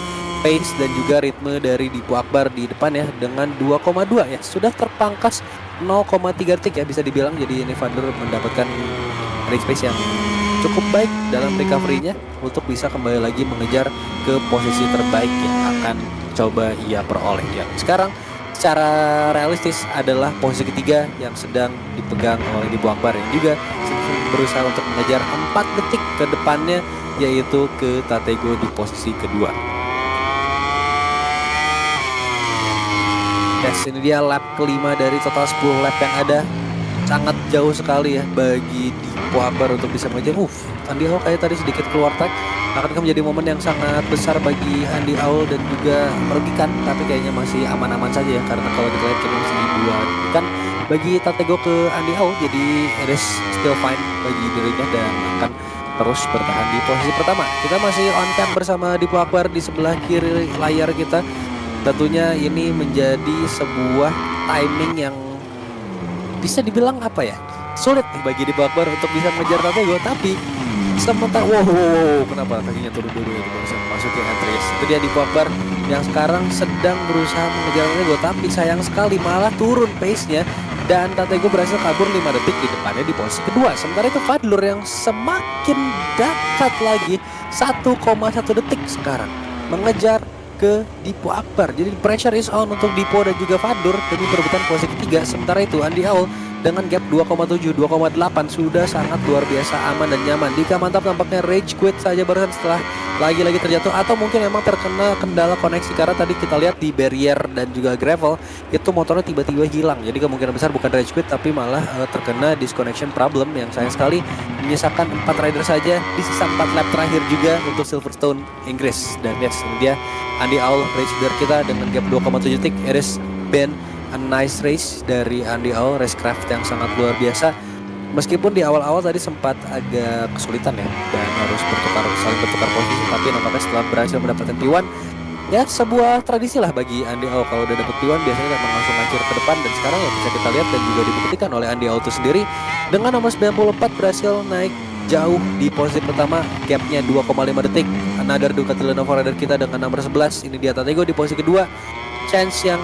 pace dan juga ritme dari Dipo Akbar di depan ya dengan 2,2 ya, sudah terpangkas 0,3 detik ya bisa dibilang. Jadi ini Fadlur mendapatkan race pace yang cukup baik dalam recovery-nya untuk bisa kembali lagi mengejar ke posisi terbaik yang akan coba ia peroleh ya. Sekarang secara realistis adalah posisi ketiga yang sedang dipegang oleh Dipo Akbar yang juga berusaha untuk mengejar 4 detik ke depannya, yaitu ke Tatego di posisi kedua. Yes, ini dia lap kelima dari total 10 lap yang ada. Sangat jauh sekali ya bagi Dipo Akbar untuk bisa mengejar. Andy Aul kayak tadi sedikit keluar track. Akankah menjadi momen yang sangat besar bagi Andy Aul dan juga merugikan, tapi kayaknya masih aman-aman saja ya, karena kalau kita lihat masih di 2 kan bagi Tatego ke Andy Au, jadi it is still fine bagi dirinya dan akan terus bertahan di posisi pertama. Kita masih on cam bersama Dipo Akbar di sebelah kiri layar kita. Tentunya ini menjadi sebuah timing yang bisa dibilang apa ya, sulit nih bagi Dipo Akbar untuk bisa mengejar Tatego, tapi sementara wow, kenapa kakinya turun dulu itu bisa masukin Andreas. Itu dia Dipo Akbar yang sekarang sedang berusaha mengejar Tatego, tapi sayang sekali malah turun pace-nya dan Tatego berhasil kabur 5 detik di depannya di posisi kedua. Sementara itu Fadlur yang semakin dekat lagi 1,1 detik sekarang mengejar ke Dipo Akbar. Jadi pressure is on untuk Dipo dan juga Fadlur demi perebutan posisi ketiga. Sementara itu Andy Au dengan gap 2,7, 2,8 sudah sangat luar biasa aman dan nyaman. Dika Mantap nampaknya rage quit saja barusan setelah lagi-lagi terjatuh, atau mungkin memang terkena kendala koneksi karena tadi kita lihat di barrier dan juga gravel itu motornya tiba-tiba hilang. Jadi kemungkinan besar bukan rage quit tapi malah terkena disconnection problem yang sayang sekali menyisakan 4 rider saja di sisa 4 lap terakhir juga untuk Silverstone Inggris. Dan yes, ini dia Andy Au race leader kita dengan gap 2,7 detik. It has been a nice race dari Andy Au, racecraft yang sangat luar biasa. Meskipun di awal-awal tadi sempat agak kesulitan ya dan harus saling bertukar posisi, tapi nampaknya setelah berhasil mendapatkan P1, ya sebuah tradisi lah bagi Andy Au. Kalau udah dapet P1 biasanya memang langsung lancir ke depan, dan sekarang ya bisa kita lihat dan juga dibuktikan oleh Andy Au itu sendiri dengan nomor 94 berhasil naik jauh di posisi pertama, gapnya 2,5 detik. Another Ducati Lenovo rider kita dengan nomor 11, ini dia Tatego di posisi kedua. Chance yang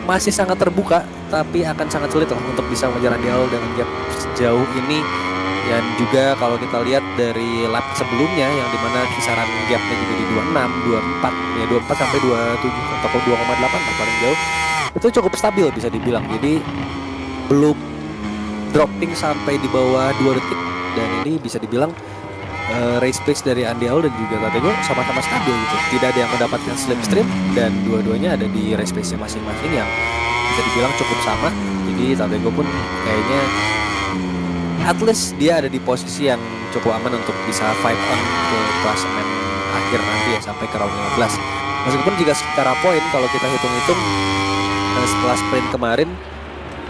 masih sangat terbuka, tapi akan sangat sulit lah untuk bisa mengejar Andy Au dengan gap sejauh ini. Dan juga kalau kita lihat dari lap sebelumnya yang dimana kisaran gapnya juga di 26, 24 sampai 27 atau 2,8 paling jauh, itu cukup stabil bisa dibilang. Jadi belum dropping sampai di bawah 2 detik, dan ini bisa dibilang race pace dari Andy Au dan juga Tatego sama-sama stabil gitu. Tidak ada yang mendapatkan slipstream dan dua-duanya ada di race pace masing-masing yang bisa dibilang cukup sama. Jadi Tatego pun kayaknya at least dia ada di posisi yang cukup aman untuk bisa fight on ke klasemen akhir nanti ya sampai ke round 15. Meskipun jika secara poin kalau kita hitung-hitung setelah sprint kemarin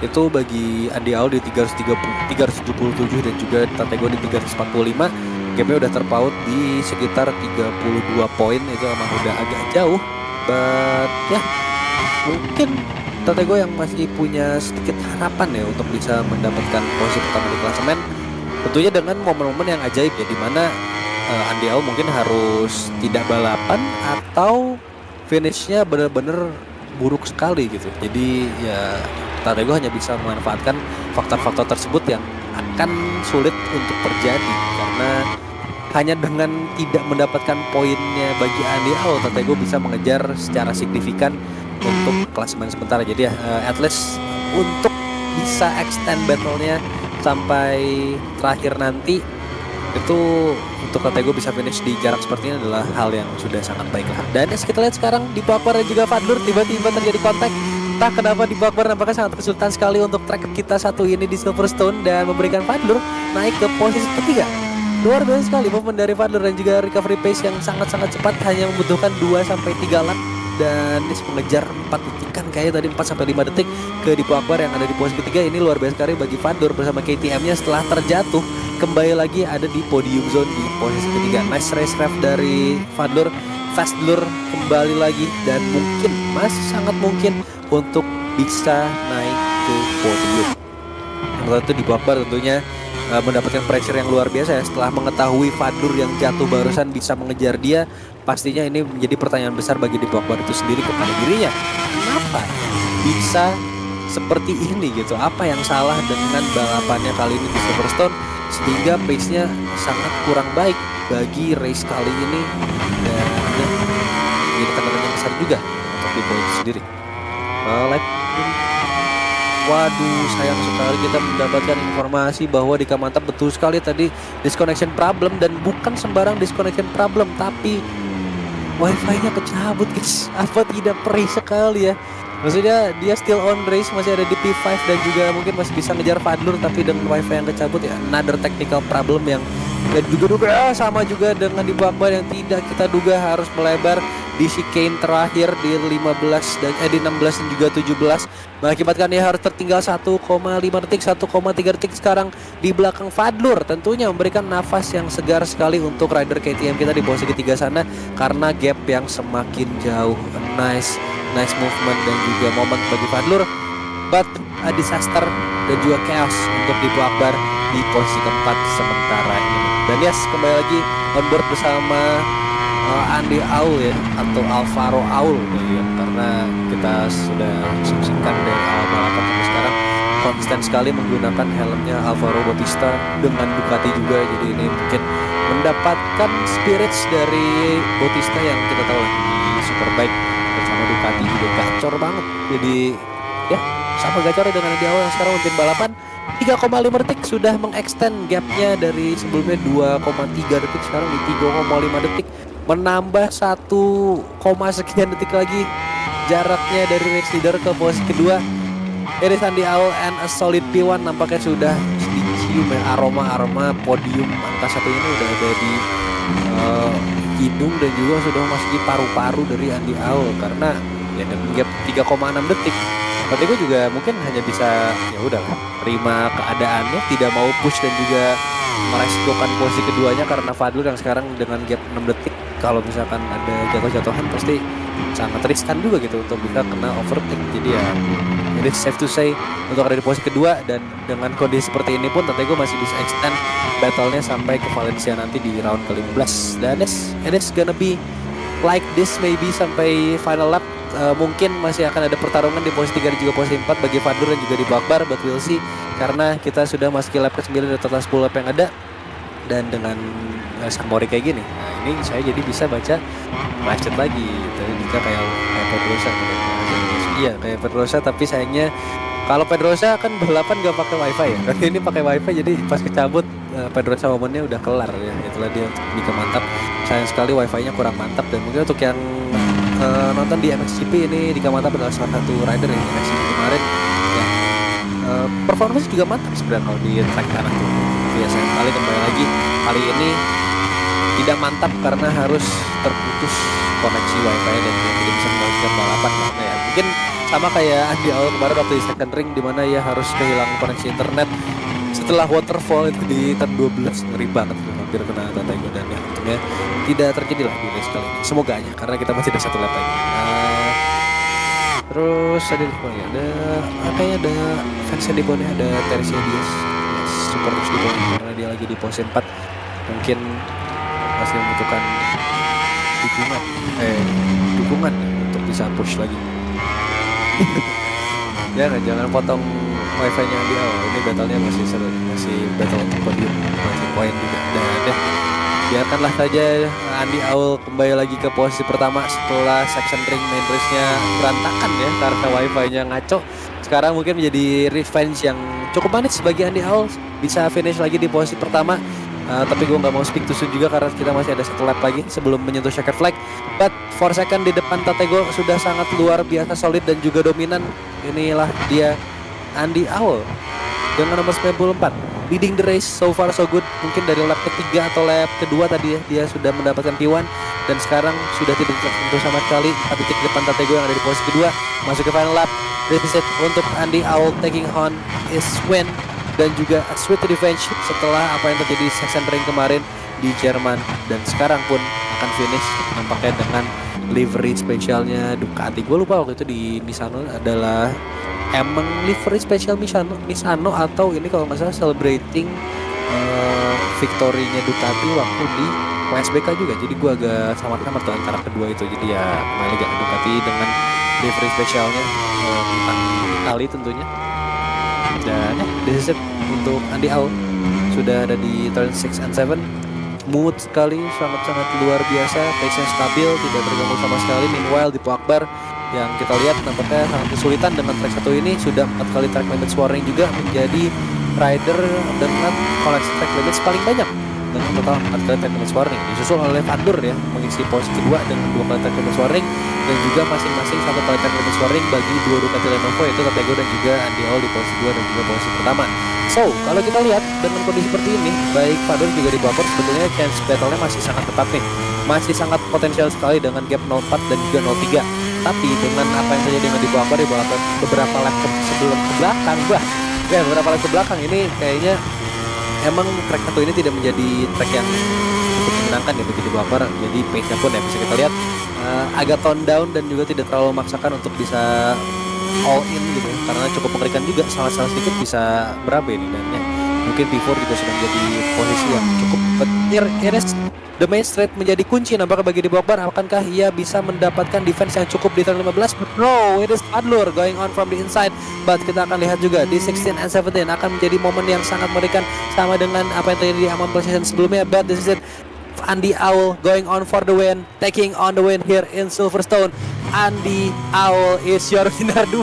itu bagi Andy Au di 377 dan juga Tatego di 345, gapnya udah terpaut di sekitar 32 poin. Itu emang udah agak jauh, but ya mungkin Tatego yang masih punya sedikit harapan ya untuk bisa mendapatkan posisi pertama di klasemen, tentunya dengan momen-momen yang ajaib ya, dimana Andy Au mungkin harus tidak balapan atau finishnya bener-bener buruk sekali gitu. Jadi ya Tatego hanya bisa memanfaatkan faktor-faktor tersebut yang akan sulit untuk terjadi, karena hanya dengan tidak mendapatkan poinnya bagi Andy Au, Tatego bisa mengejar secara signifikan untuk klasemen sementara. Jadi ya at least untuk bisa extend battle-nya sampai terakhir nanti, itu untuk Tatego bisa finish di jarak seperti ini adalah hal yang sudah sangat baik lah. Dan kita lihat sekarang Dipo Akbar dan juga Fadlur tiba-tiba terjadi kontak. Entah kenapa Dipo Akbar nampaknya sangat kesulitan sekali untuk track kita satu ini di Silverstone dan memberikan Fadlur naik ke posisi ketiga. Luar biasa sekali movement dari Fadlur dan juga recovery pace yang sangat-sangat cepat, hanya membutuhkan 2-3 lap dan Nis mengejar 4 detikan kayaknya tadi 4-5 detik ke Dipo Akbar yang ada di posisi ketiga. Ini luar biasa sekali bagi Fadlur bersama KTM-nya setelah terjatuh kembali lagi ada di podium zone di posisi ketiga. Nice race ref dari Fadlur. Fadlur kembali lagi dan mungkin masih sangat mungkin untuk bisa naik ke podium. Yang itu Dipo Akbar tentunya mendapatkan pressure yang luar biasa ya setelah mengetahui Fadlur yang jatuh barusan bisa mengejar dia. Pastinya ini menjadi pertanyaan besar bagi Dipo Akbar itu sendiri kepada dirinya. Kenapa bisa seperti ini gitu? Apa yang salah dengan balapannya kali ini di Silverstone sehingga pace-nya sangat kurang baik bagi race kali ini, dan ya, jadi tanda-tanya besar juga untuk Dipo itu sendiri. Waduh, sayang sekali kita mendapatkan informasi bahwa Dika Mantap betul sekali tadi disconnection problem, dan bukan sembarang disconnection problem, tapi wifi-nya kecabut guys. Apa tidak perih sekali ya. Maksudnya dia still on race, masih ada di P5 dan juga mungkin masih bisa ngejar Fadlur, tapi dengan wifi yang kecabut ya another technical problem yang juga sama juga dengan Dipo Akbar yang tidak kita duga harus melebar di chicane terakhir di 15 dan di 16 dan juga 17 mengakibatkan dia harus tertinggal 1,5 detik, 1,3 detik sekarang di belakang Fadlur. Tentunya memberikan nafas yang segar sekali untuk rider KTM kita di posisi ketiga sana karena gap yang semakin jauh. Nice movement dan juga momen bagi Fadlur, but a disaster dan juga chaos untuk Dipo Akbar di posisi keempat sementara ini. Dan yes, kembali lagi on board bersama Andy Aul ya, atau Alvaro Aul ya, karena kita sudah saksikan dari awal balapan sampai sekarang konsisten sekali menggunakan helmnya Alvaro Bautista dengan Ducati juga. Jadi ini mungkin mendapatkan spirits dari Bautista yang kita tahu lah di Superbike bersama Ducati juga gacor banget. Jadi ya sama gacornya dengan Andy Aul yang sekarang memimpin balapan 3,5 detik, sudah mengextend gapnya dari sebelumnya 2,3 detik sekarang di 3,5 detik, menambah 1, sekian detik lagi jaraknya dari race leader ke posisi kedua. Dari Andy Aul and a solid P1 nampaknya sudah dicium aroma podium angka 1 ini udah ada di hidung dan juga sudah memasuki paru-paru dari Andy Aul karena ya dengan gap 3,6 detik. Tapi gue juga mungkin hanya bisa ya udahlah terima keadaannya, tidak mau push dan juga meresikokan posisi keduanya karena Fadlur yang sekarang dengan gap 6 detik kalau misalkan ada jatuh-jatuhan pasti sangat riskan juga gitu untuk bisa kena overtake. Jadi ya it is safe to say untuk ada di posisi kedua, dan dengan kondisi seperti ini pun Tatego masih bisa extend battle-nya sampai ke Valencia nanti di round ke-15. Dan it is gonna be like this maybe sampai final lap. Mungkin masih akan ada pertarungan di posisi 3 dan juga posisi 4 bagi Fadlur dan juga Dipo Akbar, but we'll see karena kita sudah masuk lap ke-9 dari total 10 lap yang ada. Dan dengan Samori kayak gini, nah ini saya jadi bisa baca macet lagi gitu. Jika kayak Pedrosa gitu. Iya kayak Pedrosa, tapi sayangnya kalau Pedrosa kan balapan gak pakai wifi ya. Kali ini pakai wifi jadi pas kecabut Pedrosa momennya udah kelar ya. Itulah dia Mika mantap. Sayang sekali wifi-nya kurang mantap, dan mungkin untuk yang nonton di MXGP ini Dika Mantap adalah salah satu rider yang MXGP kemarin ya, performance juga mantap sebenarnya kalau di track tanah tuh. Tapi ya sayang sekali kembali lagi kali ini tidak mantap karena harus terputus koneksi wifi dan tidak bisa melanjutkan balapan karena ya mungkin sama kayak Andy Aul kemarin waktu di second ring di mana ya harus kehilangan koneksi internet setelah waterfall itu di turn 12. Ngeri banget tuh, hampir kena Tatego, dan ya untungnya tidak terjadi lah di race kali ini. Semoga aja karena kita masih ada 1 lap lagi. Terus ada di bawah ada kayaknya ada fansnya di bawahnya, ada Teresa Diaz, yes, super di bawahnya karena dia lagi di posisi 4. Mungkin masih membutuhkan dukungan untuk bisa push lagi. Jangan potong wifi-nya di awal. Ini battle-nya masih seru, masih battle untuk podium, masih poin juga. Dan biarkanlah saja Andy Aul kembali lagi ke posisi pertama setelah section ring main race-nya berantakan ya karena wifi-nya ngaco. Sekarang mungkin menjadi revenge yang cukup manis bagi Andy Aul, bisa finish lagi di posisi pertama. Tapi gue nggak mau speak too soon juga karena kita masih ada 1 lap lagi sebelum menyentuh checkered flag. But 4 second di depan Tatego sudah sangat luar biasa solid dan juga dominan. Inilah dia Andy Aul dengan nomor 94 leading the race so far so good. Mungkin dari lap ketiga atau lap kedua tadi ya dia sudah mendapatkan P1 dan sekarang sudah tidak tersentuh sama sekali. 4 detik depan Tatego yang ada di posisi kedua. Masuk ke final lap. This is it untuk Andy Aul taking on his win dan juga a sweet revenge setelah apa yang terjadi di section ring kemarin di Jerman, dan sekarang pun akan finish nampaknya dengan livery spesialnya Ducati. Gue lupa waktu itu di Misano adalah emang livery spesial Misano atau ini kalau nggak salah celebrating victory-nya Ducati waktu di WSBK juga. Jadi gue agak samar-samar tuh antara kedua itu. Jadi ya kembali lagi Ducati dengan livery spesialnya tentang Itali tentunya. Dan this is it untuk Andy Aul, sudah ada di turn 6 and 7. Smooth sekali, sangat-sangat luar biasa, pace-nya stabil, tidak terganggu sama sekali. Meanwhile Dipo Akbar yang kita lihat nampaknya sangat kesulitan dengan track 1 ini, sudah 4 kali track limits warning juga, menjadi rider dengan koleksi track limits paling banyak dengan total 4 kali track limits warning. Disusul oleh Fadlur ya mengisi posisi kedua dengan 2 kali track limits warning, dan juga masing-masing 1 kali track limits warning bagi 2 Ducati Lenovo yaitu Tatego dan juga Andy Aul di posisi 2 dan juga posisi pertama. So, kalau kita lihat dengan kondisi seperti ini, baik Fadlur juga di Dipo Akbar sebetulnya chance battle-nya masih sangat ketat nih. masih sangat potensial sekali dengan gap 04 dan juga 03. Tapi dengan apa yang terjadi dengan di Akbar di beberapa lap sebelum ke belakang, beberapa lap ke belakang ini kayaknya emang track satu ini tidak menjadi track yang cukup menyenangkan ya bagi di Akbar. Jadi pace-nya pun ya bisa kita lihat agak tone down dan juga tidak terlalu memaksakan untuk bisa all in gitu ya, karena cukup mengerikan juga, salah-salah sedikit bisa berapa ini dan ya, mungkin P4 juga sudah menjadi posisi yang cukup petir. The main straight menjadi kunci nampaknya bagi di Akbar. Akankah ia bisa mendapatkan defense yang cukup di turn 15? But no, it is Fadlur going on from the inside. But kita akan lihat juga di 16 and 17 akan menjadi momen yang sangat mengerikan sama dengan apa yang terjadi di Amman Position sebelumnya. But this is it. Andy Owl going on for the win, taking on the win here in Silverstone. Andy Owl is your winner. 2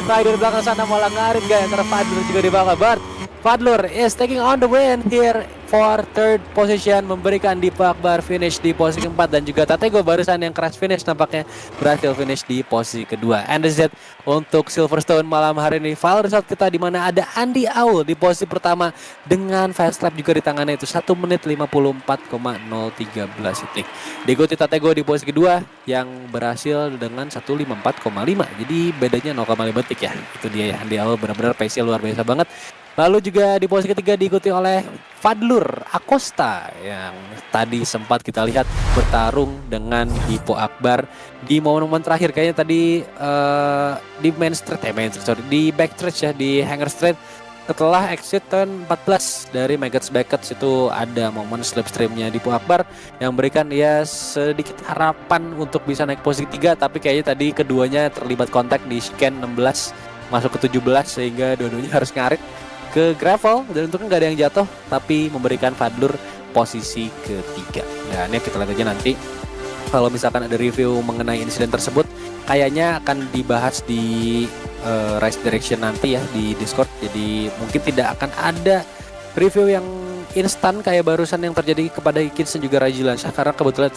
rider belakang sana malah ngarit gaya antara Fadlur juga di bawah. But Fadlur is taking on the win here for third position, memberikan Dipa Akbar finish di posisi keempat, dan juga Tatego barusan yang crash finish nampaknya berhasil finish di posisi kedua. And this is it untuk Silverstone malam hari ini. Final result kita di mana ada Andy Owl di posisi pertama dengan fast lap juga di tangannya itu 1 menit 54,013 detik. Diikuti Tatego di posisi kedua yang berhasil dengan 154,5. Jadi bedanya 0,5 detik ya. Itu dia ya, Andy Owl benar-benar pace-nya luar biasa banget. Lalu juga di posisi ketiga diikuti oleh Fadlur Acosta yang tadi sempat kita lihat bertarung dengan Dipo Akbar di momen-momen terakhir. Kayaknya tadi di di backstretch ya, di hanger straight setelah exit turn 14 dari Maggots Beckett itu ada momen slipstreamnya Dipo Akbar yang memberikan ya sedikit harapan untuk bisa naik posisi 3, tapi kayaknya tadi keduanya terlibat kontak di chicane 16 masuk ke 17 sehingga dua-duanya harus ngarit ke gravel, dan untungnya nggak ada yang jatuh tapi memberikan Fadlur posisi ketiga. Dan ya kita lihat aja nanti kalau misalkan ada review mengenai insiden tersebut, kayaknya akan dibahas di race direction nanti ya di Discord. Jadi mungkin tidak akan ada review yang instan kayak barusan yang terjadi kepada Ikins dan juga Rajilansyah, karena kebetulan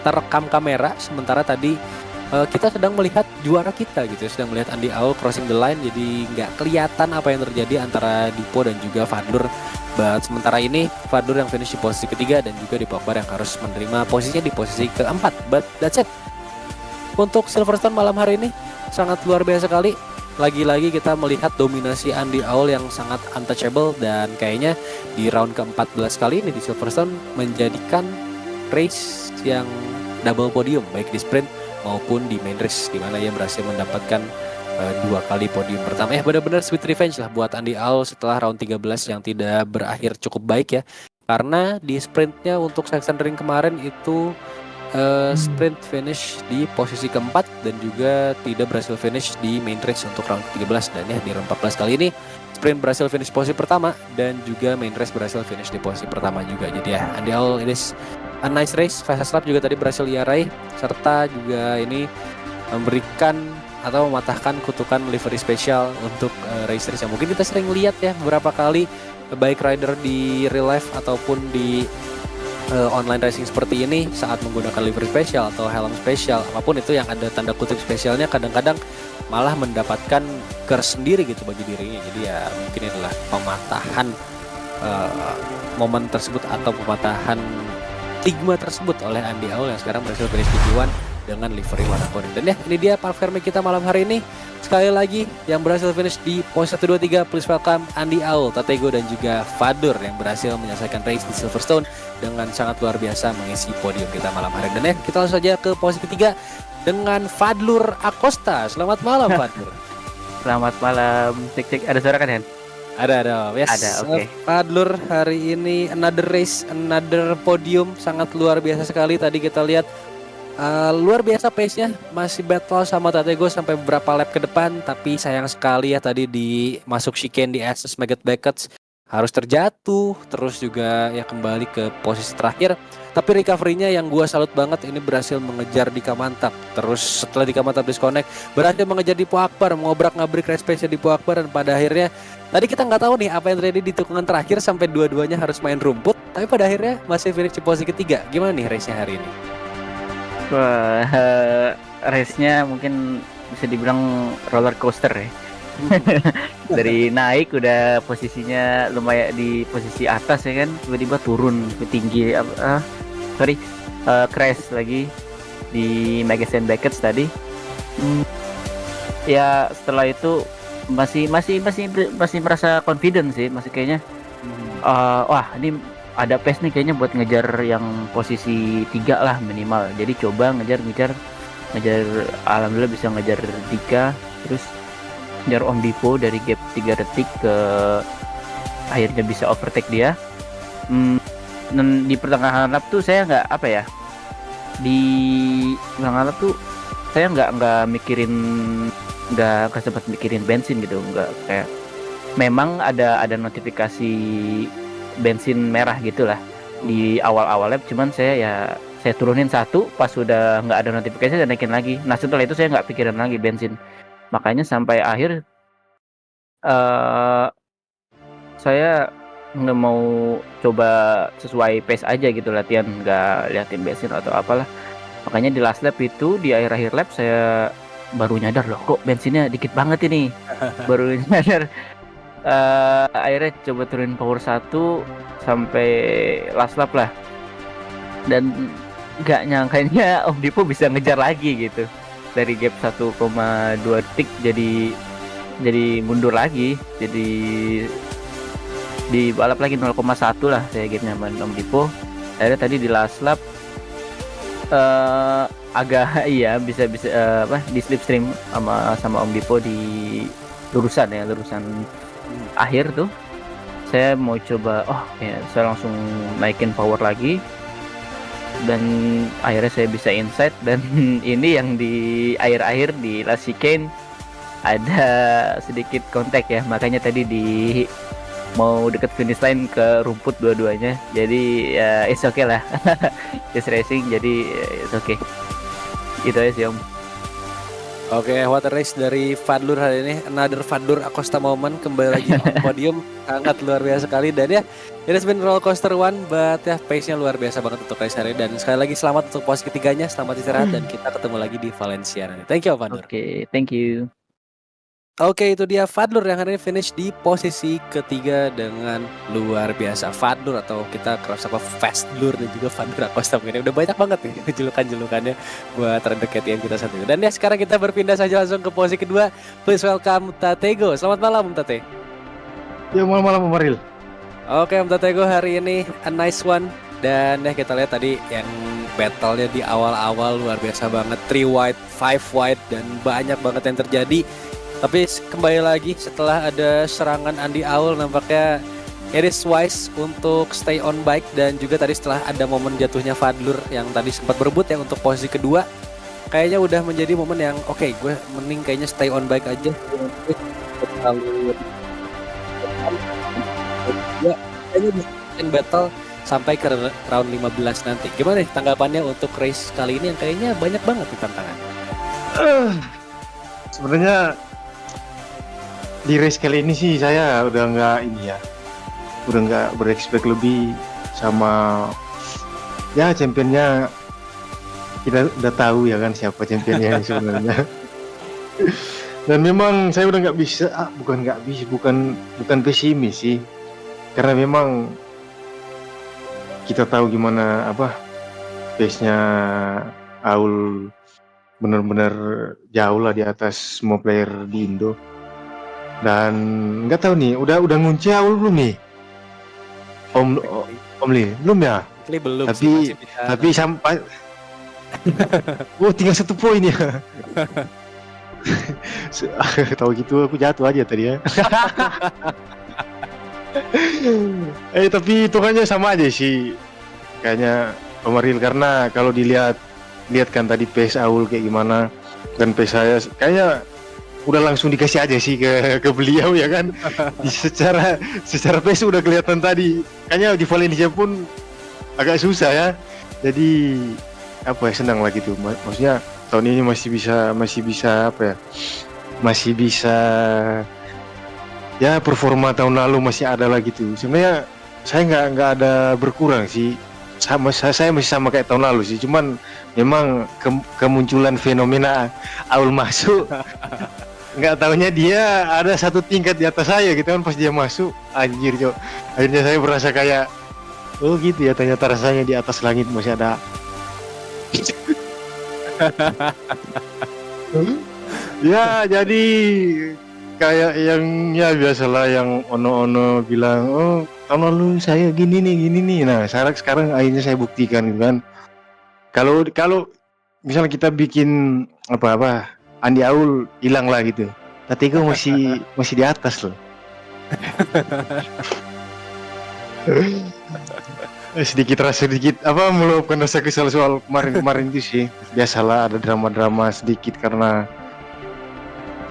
terekam kamera, sementara tadi kita sedang melihat juara kita gitu, sedang melihat Andy Owl crossing the line, jadi nggak kelihatan apa yang terjadi antara Dipo dan juga Fadlur. But sementara ini Fadlur yang finish di posisi ketiga dan juga Dipo Akbar yang harus menerima posisinya di posisi keempat. But that's it untuk Silverstone malam hari ini, sangat luar biasa sekali. Lagi-lagi kita melihat dominasi Andy Owl yang sangat untouchable, dan kayaknya di round ke-14 kali ini di Silverstone menjadikan race yang double podium baik di sprint maupun di main race, di mana ia berhasil mendapatkan 2 kali podium pertama. Benar-benar sweet revenge lah buat Andy Owl setelah round 13 yang tidak berakhir cukup baik ya, karena di sprintnya untuk section ring kemarin itu sprint finish di posisi keempat dan juga tidak berhasil finish di main race untuk round 13. Dan ya di round 14 kali ini sprint berhasil finish posisi pertama dan juga main race berhasil finish di posisi pertama juga. Jadi ya Andy Owl ini a nice race, fast lap juga tadi berhasil ia raih, serta juga ini memberikan atau mematahkan kutukan livery spesial untuk racers yang mungkin kita sering lihat ya beberapa kali, baik rider di real life ataupun di online racing seperti ini, saat menggunakan livery spesial atau helm spesial apapun itu yang ada tanda kutip spesialnya, kadang-kadang malah mendapatkan curse sendiri gitu bagi dirinya. Jadi ya mungkin adalah pematahan momen tersebut atau pematahan stigma tersebut oleh Andy Owl yang sekarang berhasil finish di Q1 dengan livery warna kuning. Dan ya ini dia Park Fermi kita malam hari ini. Sekali lagi yang berhasil finish di posisi 1, 2, 3, please welcome Andy Owl, Tatego dan juga Fadlur yang berhasil menyelesaikan race di Silverstone dengan sangat luar biasa mengisi podium kita malam hari. Dan ya kita langsung saja ke posisi ketiga dengan Fadlur Acosta. Selamat malam Fadlur. Selamat malam. Cek ada suara kan Hen? Ada, yes. Ada, oke. Fadlur hari ini another race, another podium, sangat luar biasa sekali. Tadi kita lihat luar biasa pace-nya, masih battle sama Tatego sampai beberapa lap ke depan, tapi sayang sekali ya tadi di masuk chicane di SS Maggots Beckett harus terjatuh, terus juga ya kembali ke posisi terakhir. Tapi recovery-nya yang gua salut banget, ini berhasil mengejar Dika Mantap. Terus setelah Dika Mantap disconnect, berhasil mengejar Dipo Akbar, mengobrak-ngabrik race pace-nya Dipo Akbar, dan pada akhirnya tadi kita nggak tahu nih apa yang terjadi di tikungan terakhir sampai dua-duanya harus main rumput, tapi pada akhirnya masih finish di posisi ketiga. Gimana nih race-nya hari ini? Wah, race-nya mungkin bisa dibilang roller coaster ya. Dari naik udah posisinya lumayan di posisi atas ya kan, tiba-tiba turun ke tinggi crash lagi di magazine Beckett tadi. Ya setelah itu masih merasa confident sih, masih kayaknya wah ini ada pace nih kayaknya buat ngejar yang posisi 3 lah minimal. Jadi coba ngejar alhamdulillah bisa ngejar 3, terus ngejar Om Dipo dari gap 3 detik ke akhirnya bisa overtake dia. Dan di pertengahan lap tuh saya nggak di pertengahan lap tuh saya nggak sempat mikirin bensin gitu, nggak kayak memang ada notifikasi bensin merah gitulah di awal lap, cuman saya turunin 1, pas sudah nggak ada notifikasi saya naikin lagi. Nah setelah itu saya nggak pikirin lagi bensin, makanya sampai akhir saya nggak mau coba sesuai pace aja gitu latihan, nggak liatin bensin atau apalah. Makanya di last lap itu, di akhir lap saya baru nyadar loh kok bensinnya dikit banget ini. Baru nyadar. Akhirnya coba turunin power 1 sampai last lap lah. Dan nggak nyangkanya Om Dipo bisa ngejar lagi gitu. Dari gap 1,2 detik jadi mundur lagi. Jadi di balap lagi 0,1 lah saya gapnya sama Om Dipo. Akhirnya tadi di last lap agak bisa di slipstream sama Om Dipo di lurusan akhir tuh. Saya mau coba saya langsung naikin power lagi dan akhirnya saya bisa inside. Dan ini yang di akhir di last chicane ada sedikit kontak ya, makanya tadi mau deket finish line ke rumput dua-duanya, jadi ya it's okay lah. Just racing, jadi it's okay. Itu aja sih Om. Oke, what a race dari Fadlur hari ini. Another Fadlur Acosta moment, kembali lagi on podium. Sangat luar biasa sekali. Dan ya, it has been roller coaster one, but ya pace-nya luar biasa banget untuk race hari ini. Dan sekali lagi selamat untuk posisi ketiganya, selamat istirahat, dan kita ketemu lagi di Valencia nanti. Thank you Fadlur. Oke, thank you. Oke, itu dia Fadlur yang hari ini finish di posisi ketiga dengan luar biasa. Fadlur atau kita kerap sapa Fastblur dan juga Fadlur Acosta mungkin udah banyak banget nih julukan-julukannya buat rider KTM kita satu. Dan ya sekarang kita berpindah saja langsung ke posisi kedua. Please welcome Tatego. Selamat malam Tate. Ya malam Maril. Oke Tatego, hari ini a nice one. Dan ya kita lihat tadi yang battle-nya di awal-awal luar biasa banget. 3 wide, 5 wide dan banyak banget yang terjadi. Tapi kembali lagi setelah ada serangan Andy Aul, nampaknya it is wise untuk stay on bike. Dan juga tadi setelah ada momen jatuhnya Fadlur yang tadi sempat berebut ya untuk posisi kedua, kayaknya udah menjadi momen yang oke, gue mending kayaknya stay on bike aja. Kayaknya bisa battle sampai ke round 15 nanti. Gimana nih tanggapannya untuk race kali ini yang kayaknya banyak banget nih tantangan? Sebenarnya di race kali ini sih saya udah nggak berekspek lebih sama ya championnya. Kita udah tahu ya kan siapa championnya sebenarnya. Dan memang saya udah bukan pesimis sih, karena memang kita tahu gimana pace-nya Aul benar-benar jauh lah di atas semua player di Indo. Dan nggak tahu nih, udah ngunci Aul belum nih? Om Li, belum ya? Belum tapi sih, sampai tinggal 1 poin ya. Tahu gitu aku jatuh aja tadi ya. Tapi hitungannya sama aja sih kayaknya Maril, karena kalau lihat kan tadi pace Aul kayak gimana dan pace saya kayaknya udah langsung dikasih aja sih ke beliau ya kan. secara pace udah kelihatan tadi, kayaknya di Valencia pun agak susah ya. Jadi senang lah gitu, maksudnya tahun ini masih bisa ya performa tahun lalu masih ada lah gitu. Sebenarnya saya nggak ada berkurang sih, saya masih sama kayak tahun lalu sih, cuman memang kemunculan fenomena Aul masuk nggak taunya dia ada 1 tingkat di atas saya gitu kan. Pas dia masuk, anjir Cok, akhirnya saya berasa kayak Oh gitu ya, ternyata rasanya di atas langit masih ada. Ya jadi kayak yang ya biasalah yang ono-ono bilang, oh tahun lalu saya gini nih. Nah sekarang akhirnya saya buktikan gitu kan. Kalau kalau misalnya kita bikin apa Andi Aul hilang lah gitu, Tatego masih di atas loh. sedikit meluapkan rasa kesal soal kemarin itu sih. Biasalah ada drama sedikit karena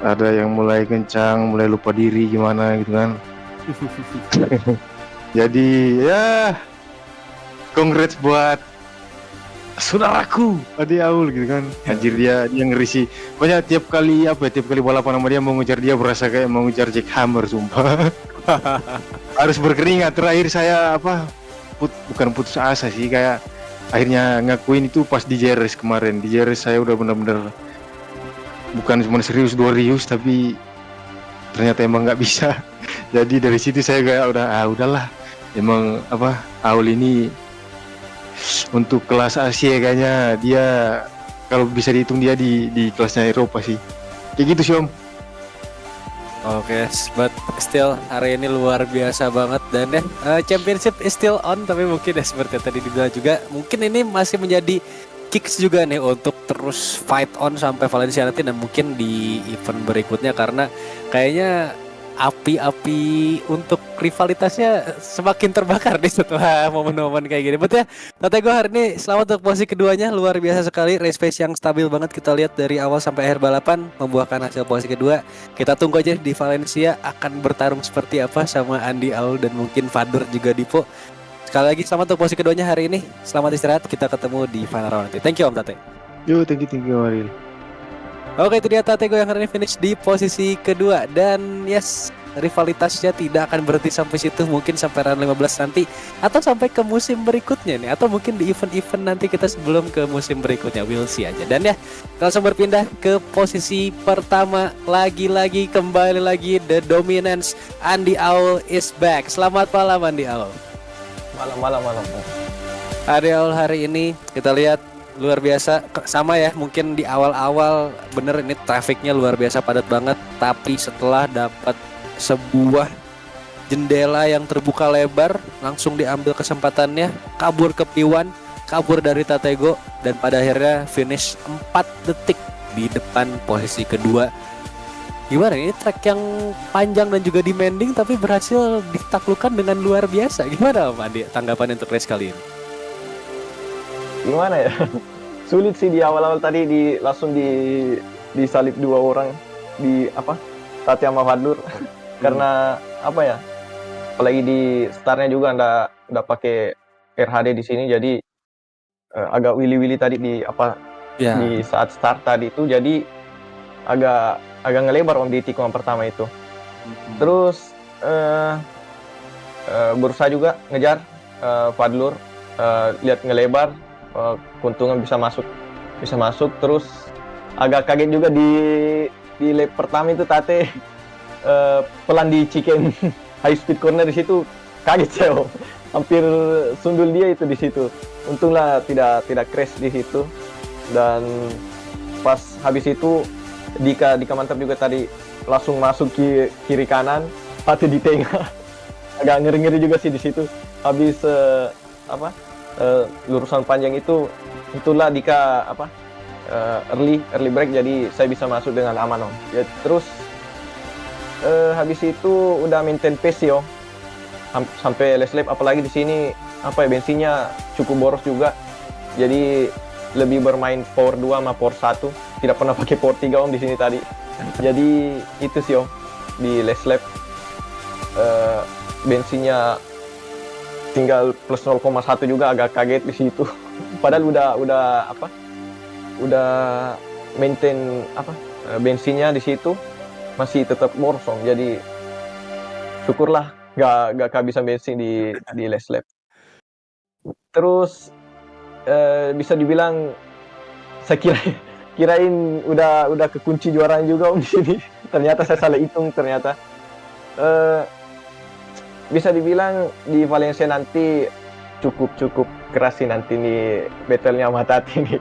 ada yang mulai kencang, mulai lupa diri gimana gitu kan. Jadi ya congrats buat saudaraku Adi Aul gitu kan. Anjir dia ngeri sih. Pokoknya tiap kali balapan sama dia mau ngejar, dia berasa kayak mau ngejar Jack Hammer sumpah. Harus berkeringat. Terakhir saya bukan putus asa sih, kayak akhirnya ngakuin itu pas di JRS kemarin. Di JRS saya udah bener-bener bukan cuma serius tapi ternyata emang nggak bisa. Jadi dari situ saya kayak udahlah, emang Aul ini untuk kelas Asia kayaknya dia kalau bisa dihitung dia di kelasnya Eropa sih. Kayak gitu sih Om. Oke, but still hari ini luar biasa banget dan championship is still on, tapi mungkin ya seperti yang tadi dibilang juga, mungkin ini masih menjadi kicks juga nih untuk terus fight on sampai Valencia nanti dan mungkin di event berikutnya, karena kayaknya api-api untuk rivalitasnya semakin terbakar nih setelah momen-momen kayak gini. Betul ya, Tatego hari ini selamat untuk posisi keduanya, luar biasa sekali, race pace yang stabil banget kita lihat dari awal sampai akhir balapan membuahkan hasil posisi kedua. Kita tunggu aja di Valencia akan bertarung seperti apa sama Andi Aul dan mungkin Fadur juga Dipo. Sekali lagi selamat untuk posisi keduanya hari ini, selamat istirahat, kita ketemu di final round nanti. Thank you Om Tate. Yo, thank you Maril. Oke, itu dia Tatego yang hari ini finish di posisi kedua. Dan yes, rivalitasnya tidak akan berhenti sampai situ, mungkin sampai round 15 nanti, atau sampai ke musim berikutnya nih, atau mungkin di event-event nanti kita sebelum ke musim berikutnya, we'll see aja. Dan ya, langsung berpindah ke posisi pertama. Lagi-lagi kembali lagi the dominance, Andi Aul is back. Selamat malam Andi Aul. Malam. Andi Aul hari ini kita lihat luar biasa, sama ya, mungkin di awal-awal bener ini trafficnya luar biasa padat banget, tapi setelah dapat sebuah jendela yang terbuka lebar, langsung diambil kesempatannya, kabur ke P1, kabur dari Tatego, dan pada akhirnya finish 4 detik di depan posisi kedua. Gimana ini track yang panjang dan juga demanding tapi berhasil ditaklukkan dengan luar biasa. Gimana Om Andi tanggapan untuk race kali ini? Gimana ya? Sulit sih di awal-awal tadi langsung disalip 2 orang di Tati sama Fadur. Karena apalagi di startnya juga nggak pakai RHD di sini, jadi agak willy-willy tadi di saat start tadi itu, jadi agak ngelebar Om di tikungan pertama itu. Terus berusaha juga ngejar Fadlur, lihat ngelebar, keuntungan bisa masuk, terus agak kaget juga di lap pertama itu Tate pelan di chicken high speed corner di situ, kaget saya, hampir sundul dia itu di situ. Untunglah tidak crash di situ. Dan pas habis itu Dika mantap juga tadi, langsung masuk kiri kanan, Tate di tengah. Agak ngeri juga sih di situ. Habis lurusan panjang itulah Dika early break, jadi saya bisa masuk dengan aman Om. Ya, terus habis itu udah maintain pace yo sampai last lap, apalagi di sini bensinnya cukup boros juga, jadi lebih bermain power 2 sama power 1, tidak pernah pakai power 3 Om di sini tadi. Jadi itu sih Om di last lap, bensinnya tinggal plus 0,1 juga, agak kaget di situ. Padahal udah maintain bensinnya di situ masih tetap boros Om. Jadi syukurlah gak kehabisan bensin di last lap. Terus bisa dibilang saya kirain udah kekunci juaranya juga Om di sini. Ternyata saya salah hitung ternyata. Bisa dibilang di Valencia nanti cukup keras sih nanti nih battle-nya sama Tati nih.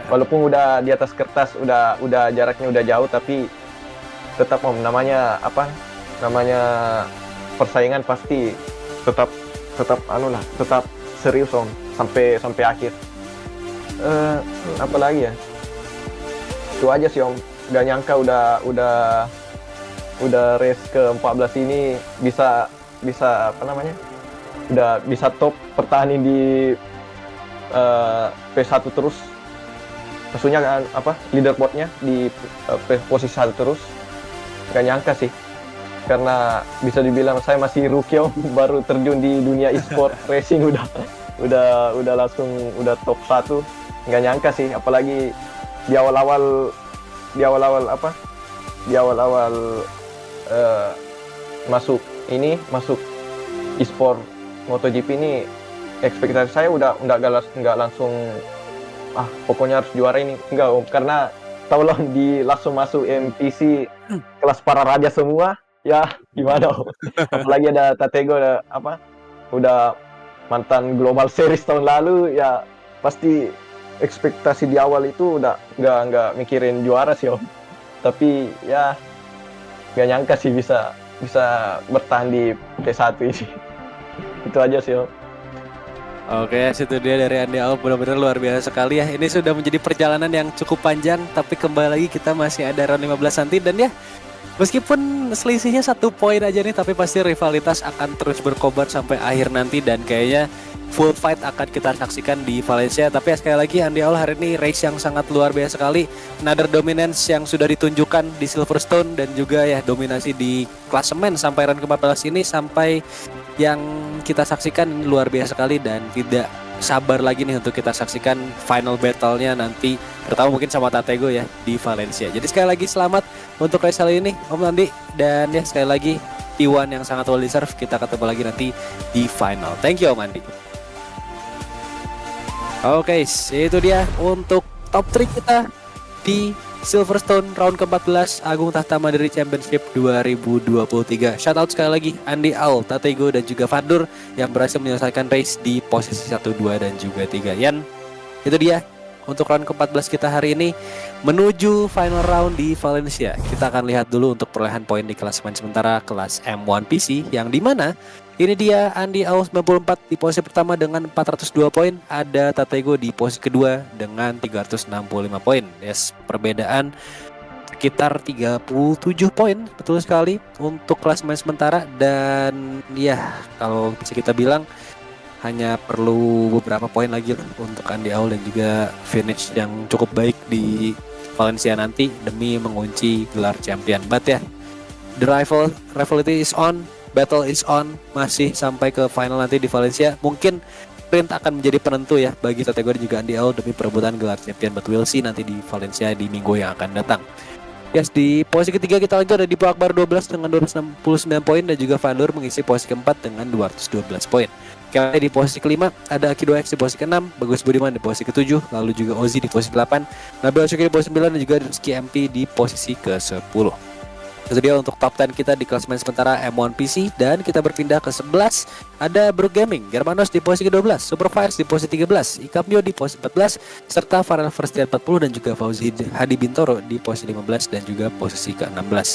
Walaupun udah di atas kertas, udah jaraknya udah jauh, tapi tetap namanya persaingan pasti tetap serius om sampai akhir. Apa lagi ya? Itu aja sih om. Gak nyangka udah race ke-14 ini bisa udah bisa top pertahanin di P1 terus. Maksudnya kan leaderboardnya di posisi 1 terus. Gak nyangka sih. Karena bisa dibilang saya masih rookie om, baru terjun di dunia e-sport racing udah langsung top 1. Nggak nyangka sih, apalagi di awal-awal masuk e-sport MotoGP ini, ekspektasi saya nggak langsung pokoknya harus juara ini, enggak om, karena tahu lah langsung masuk MPC kelas para raja semua. Ya gimana om? Apalagi ada Tatego udah mantan Global Series tahun lalu, ya pasti ekspektasi di awal itu udah nggak mikirin juara sih om. Tapi ya nggak nyangka sih bisa bertahan di P1 ini. Itu aja sih om. Oke, situ dia dari Andi Al, benar-benar luar biasa sekali ya. Ini sudah menjadi perjalanan yang cukup panjang, tapi kembali lagi kita masih ada round 15 nanti, dan ya meskipun selisihnya 1 poin aja nih, tapi pasti rivalitas akan terus berkobar sampai akhir nanti, dan kayaknya full fight akan kita saksikan di Valencia. Tapi sekali lagi Andi Al, hari ini race yang sangat luar biasa sekali. Another dominance yang sudah ditunjukkan di Silverstone, dan juga ya dominasi di klasemen sampai round ke-14 ini, sampai yang kita saksikan ini luar biasa sekali, dan tidak sabar lagi nih untuk kita saksikan final battle-nya nanti, terutama mungkin sama Tatego ya di Valencia. Jadi sekali lagi selamat untuk race kali ini Om Andi, dan ya sekali lagi T1 yang sangat well deserve. Kita ketemu lagi nanti di final. Thank you Om Andi. Oke, itu dia untuk top 3 kita di Silverstone round ke-14 Agung Tahta Mandiri Championship 2023. Shoutout sekali lagi Andi Al, Tatego, dan juga Fadur yang berhasil menyelesaikan race di posisi 1, 2, dan juga 3. Yan, itu dia untuk round ke-14 kita hari ini menuju final round di Valencia. Kita akan lihat dulu untuk perolehan poin di klasemen sementara kelas M1 PC, yang dimana ini dia Andi Al 94 di posisi pertama dengan 402 poin. Ada Tatego di posisi kedua dengan 365 poin. Yes, perbedaan sekitar 37 poin, betul sekali untuk klasemen sementara. Dan ya kalau bisa kita bilang hanya perlu beberapa poin lagi untuk Andi Al dan juga finish yang cukup baik di Valencia nanti demi mengunci gelar champion. But ya, the rivalry is on. Battle is on, masih sampai ke final nanti di Valencia. Mungkin sprint akan menjadi penentu ya bagi Tatego dan juga Andi Al demi perebutan gelar champion, but we'll see nanti di Valencia di minggu yang akan datang. Yes, di posisi ketiga kita lanjut ada Dipo Akbar 12 dengan 269 poin, dan juga Vandur mengisi posisi keempat dengan 212 poin. Kemudian di posisi kelima ada Akido X di posisi ke-6, Bagus Budiman di posisi ke-7, lalu juga Ozi di posisi ke-8, Nabil Syukri di posisi 9, dan juga Rizky MP di posisi ke-10. Itu dia untuk top 10 kita di klasemen sementara M1 PC, dan kita berpindah ke 11. Ada Brook Gaming, Germanos di posisi ke-12, Superfires di posisi 13, Ikamio di posisi 14, serta Farel Firstian 40 dan juga Fauzi Hadi Bintoro di posisi 15 dan juga posisi ke-16.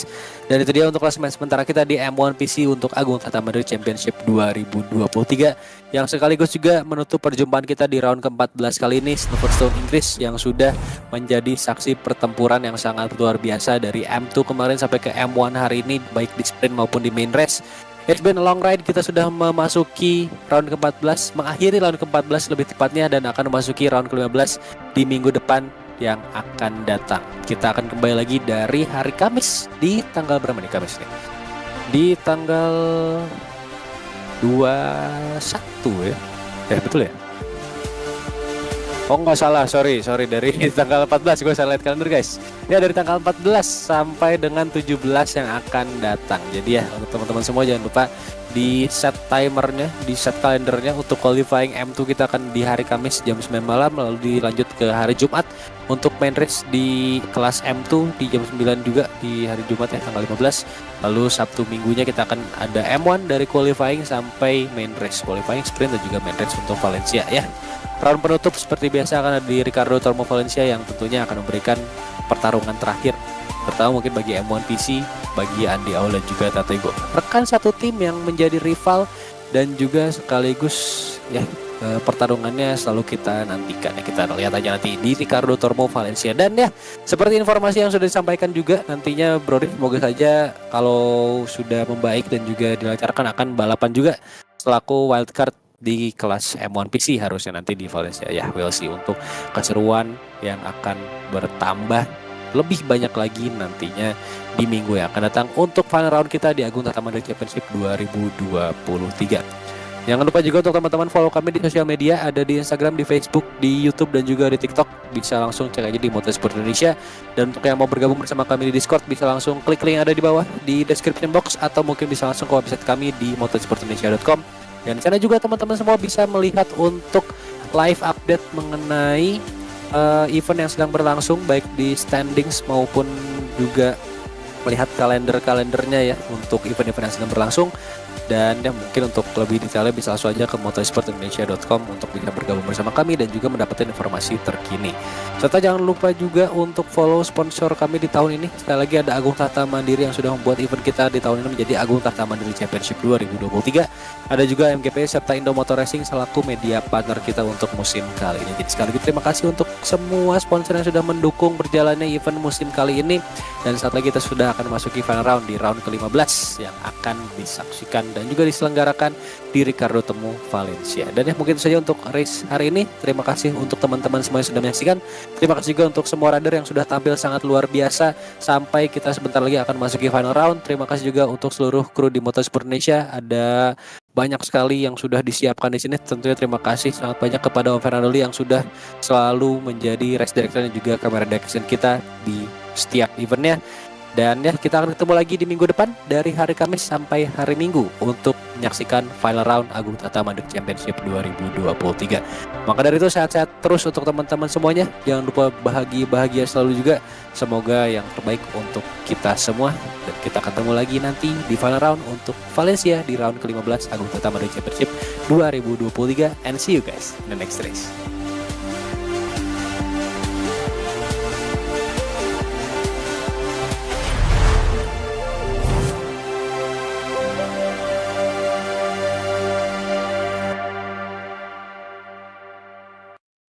Dan itu dia untuk klasemen sementara kita di M1 PC untuk Agung Tahta Mandiri Championship 2023, yang sekaligus juga menutup perjumpaan kita di round ke-14 kali ini Silverstone Inggris, yang sudah menjadi saksi pertempuran yang sangat luar biasa dari M2 kemarin sampai ke M1 hari ini, baik di sprint maupun di main race. It's been a long ride. Kita sudah memasuki round ke-14, mengakhiri round ke-14 lebih tepatnya, dan akan memasuki round ke-15 di minggu depan yang akan datang. Kita akan kembali lagi dari hari Kamis di tanggal berapa nih Kamis nih? Di tanggal 21 ya? Betul ya? Oh nggak salah, sorry dari tanggal 14 gue salah lihat kalender guys. Ya dari tanggal 14 sampai dengan 17 yang akan datang. Jadi ya untuk teman-teman semua jangan lupa di set timernya, di set kalendernya untuk qualifying M2 kita akan di hari Kamis jam 9 malam, lalu dilanjut ke hari Jumat untuk main race di kelas M2 di jam 9 juga di hari Jumat ya tanggal 15. Lalu Sabtu Minggunya kita akan ada M1 dari qualifying sampai main race, qualifying, sprint dan juga main race untuk Valencia ya. Round penutup seperti biasa akan ada di Ricardo Tormo Valencia yang tentunya akan memberikan pertarungan terakhir. Pertama mungkin bagi M1 PC, bagi Andi Aul dan juga Tatego. Rekan satu tim yang menjadi rival dan juga sekaligus ya pertarungannya selalu kita nantikan ya. Kita lihat aja nanti di Ricardo Tormo Valencia. Dan ya seperti informasi yang sudah disampaikan juga, nantinya Bro Rick semoga saja kalau sudah membaik dan juga dilancarkan akan balapan juga selaku wildcard di kelas M1 PC harusnya nanti di Valencia ya. We'll see untuk keseruan yang akan bertambah lebih banyak lagi nantinya di minggu yang akan datang untuk final round kita di Agung Tata Mandiri Championship 2023. Jangan lupa juga untuk teman-teman follow kami di sosial media, ada di Instagram, di Facebook, di YouTube dan juga di TikTok. Bisa langsung cek aja di Motorsport Indonesia. Dan untuk yang mau bergabung bersama kami di Discord bisa langsung klik link yang ada di bawah di description box atau mungkin bisa langsung ke website kami di motorsportindonesia.com. Dan di sana juga teman-teman semua bisa melihat untuk live update mengenai event yang sedang berlangsung baik di standings maupun juga melihat kalendernya ya untuk event-event yang sedang berlangsung. Dan ya mungkin untuk lebih detailnya bisa langsung aja ke motorsportindonesia.com untuk bisa bergabung bersama kami dan juga mendapatkan informasi terkini. Serta jangan lupa juga untuk follow sponsor kami di tahun ini. Sekali lagi ada Agung Tata Mandiri yang sudah membuat event kita di tahun ini menjadi Agung Tata Mandiri Championship 2023. Ada juga MGP serta Indo Motor Racing selaku media partner kita untuk musim kali ini. Jadi sekali lagi terima kasih untuk semua sponsor yang sudah mendukung berjalannya event musim kali ini. Dan saat lagi kita sudah akan masuki final round di round ke-15 yang akan disaksikan dan juga diselenggarakan di Ricardo Tormo Valencia. Dan ya mungkin saja untuk race hari ini. Terima kasih untuk teman-teman semua yang sudah menyaksikan. Terima kasih juga untuk semua rider yang sudah tampil sangat luar biasa. Sampai kita sebentar lagi akan masuki final round. Terima kasih juga untuk seluruh kru di Motorsport Indonesia. Ada banyak sekali yang sudah disiapkan di sini. Tentunya terima kasih sangat banyak kepada Om Fernando yang sudah selalu menjadi race director dan juga kamera direction kita di setiap eventnya. Dan ya kita akan ketemu lagi di minggu depan dari hari Kamis sampai hari Minggu untuk menyaksikan final round Agung Tata Mandiri Championship 2023. Maka dari itu sehat-sehat terus untuk teman-teman semuanya. Jangan lupa bahagia selalu juga. Semoga yang terbaik untuk kita semua. Dan kita ketemu lagi nanti di final round untuk Valencia di round ke-15 Agung Tata Mandiri Championship 2023. And see you guys in the next race.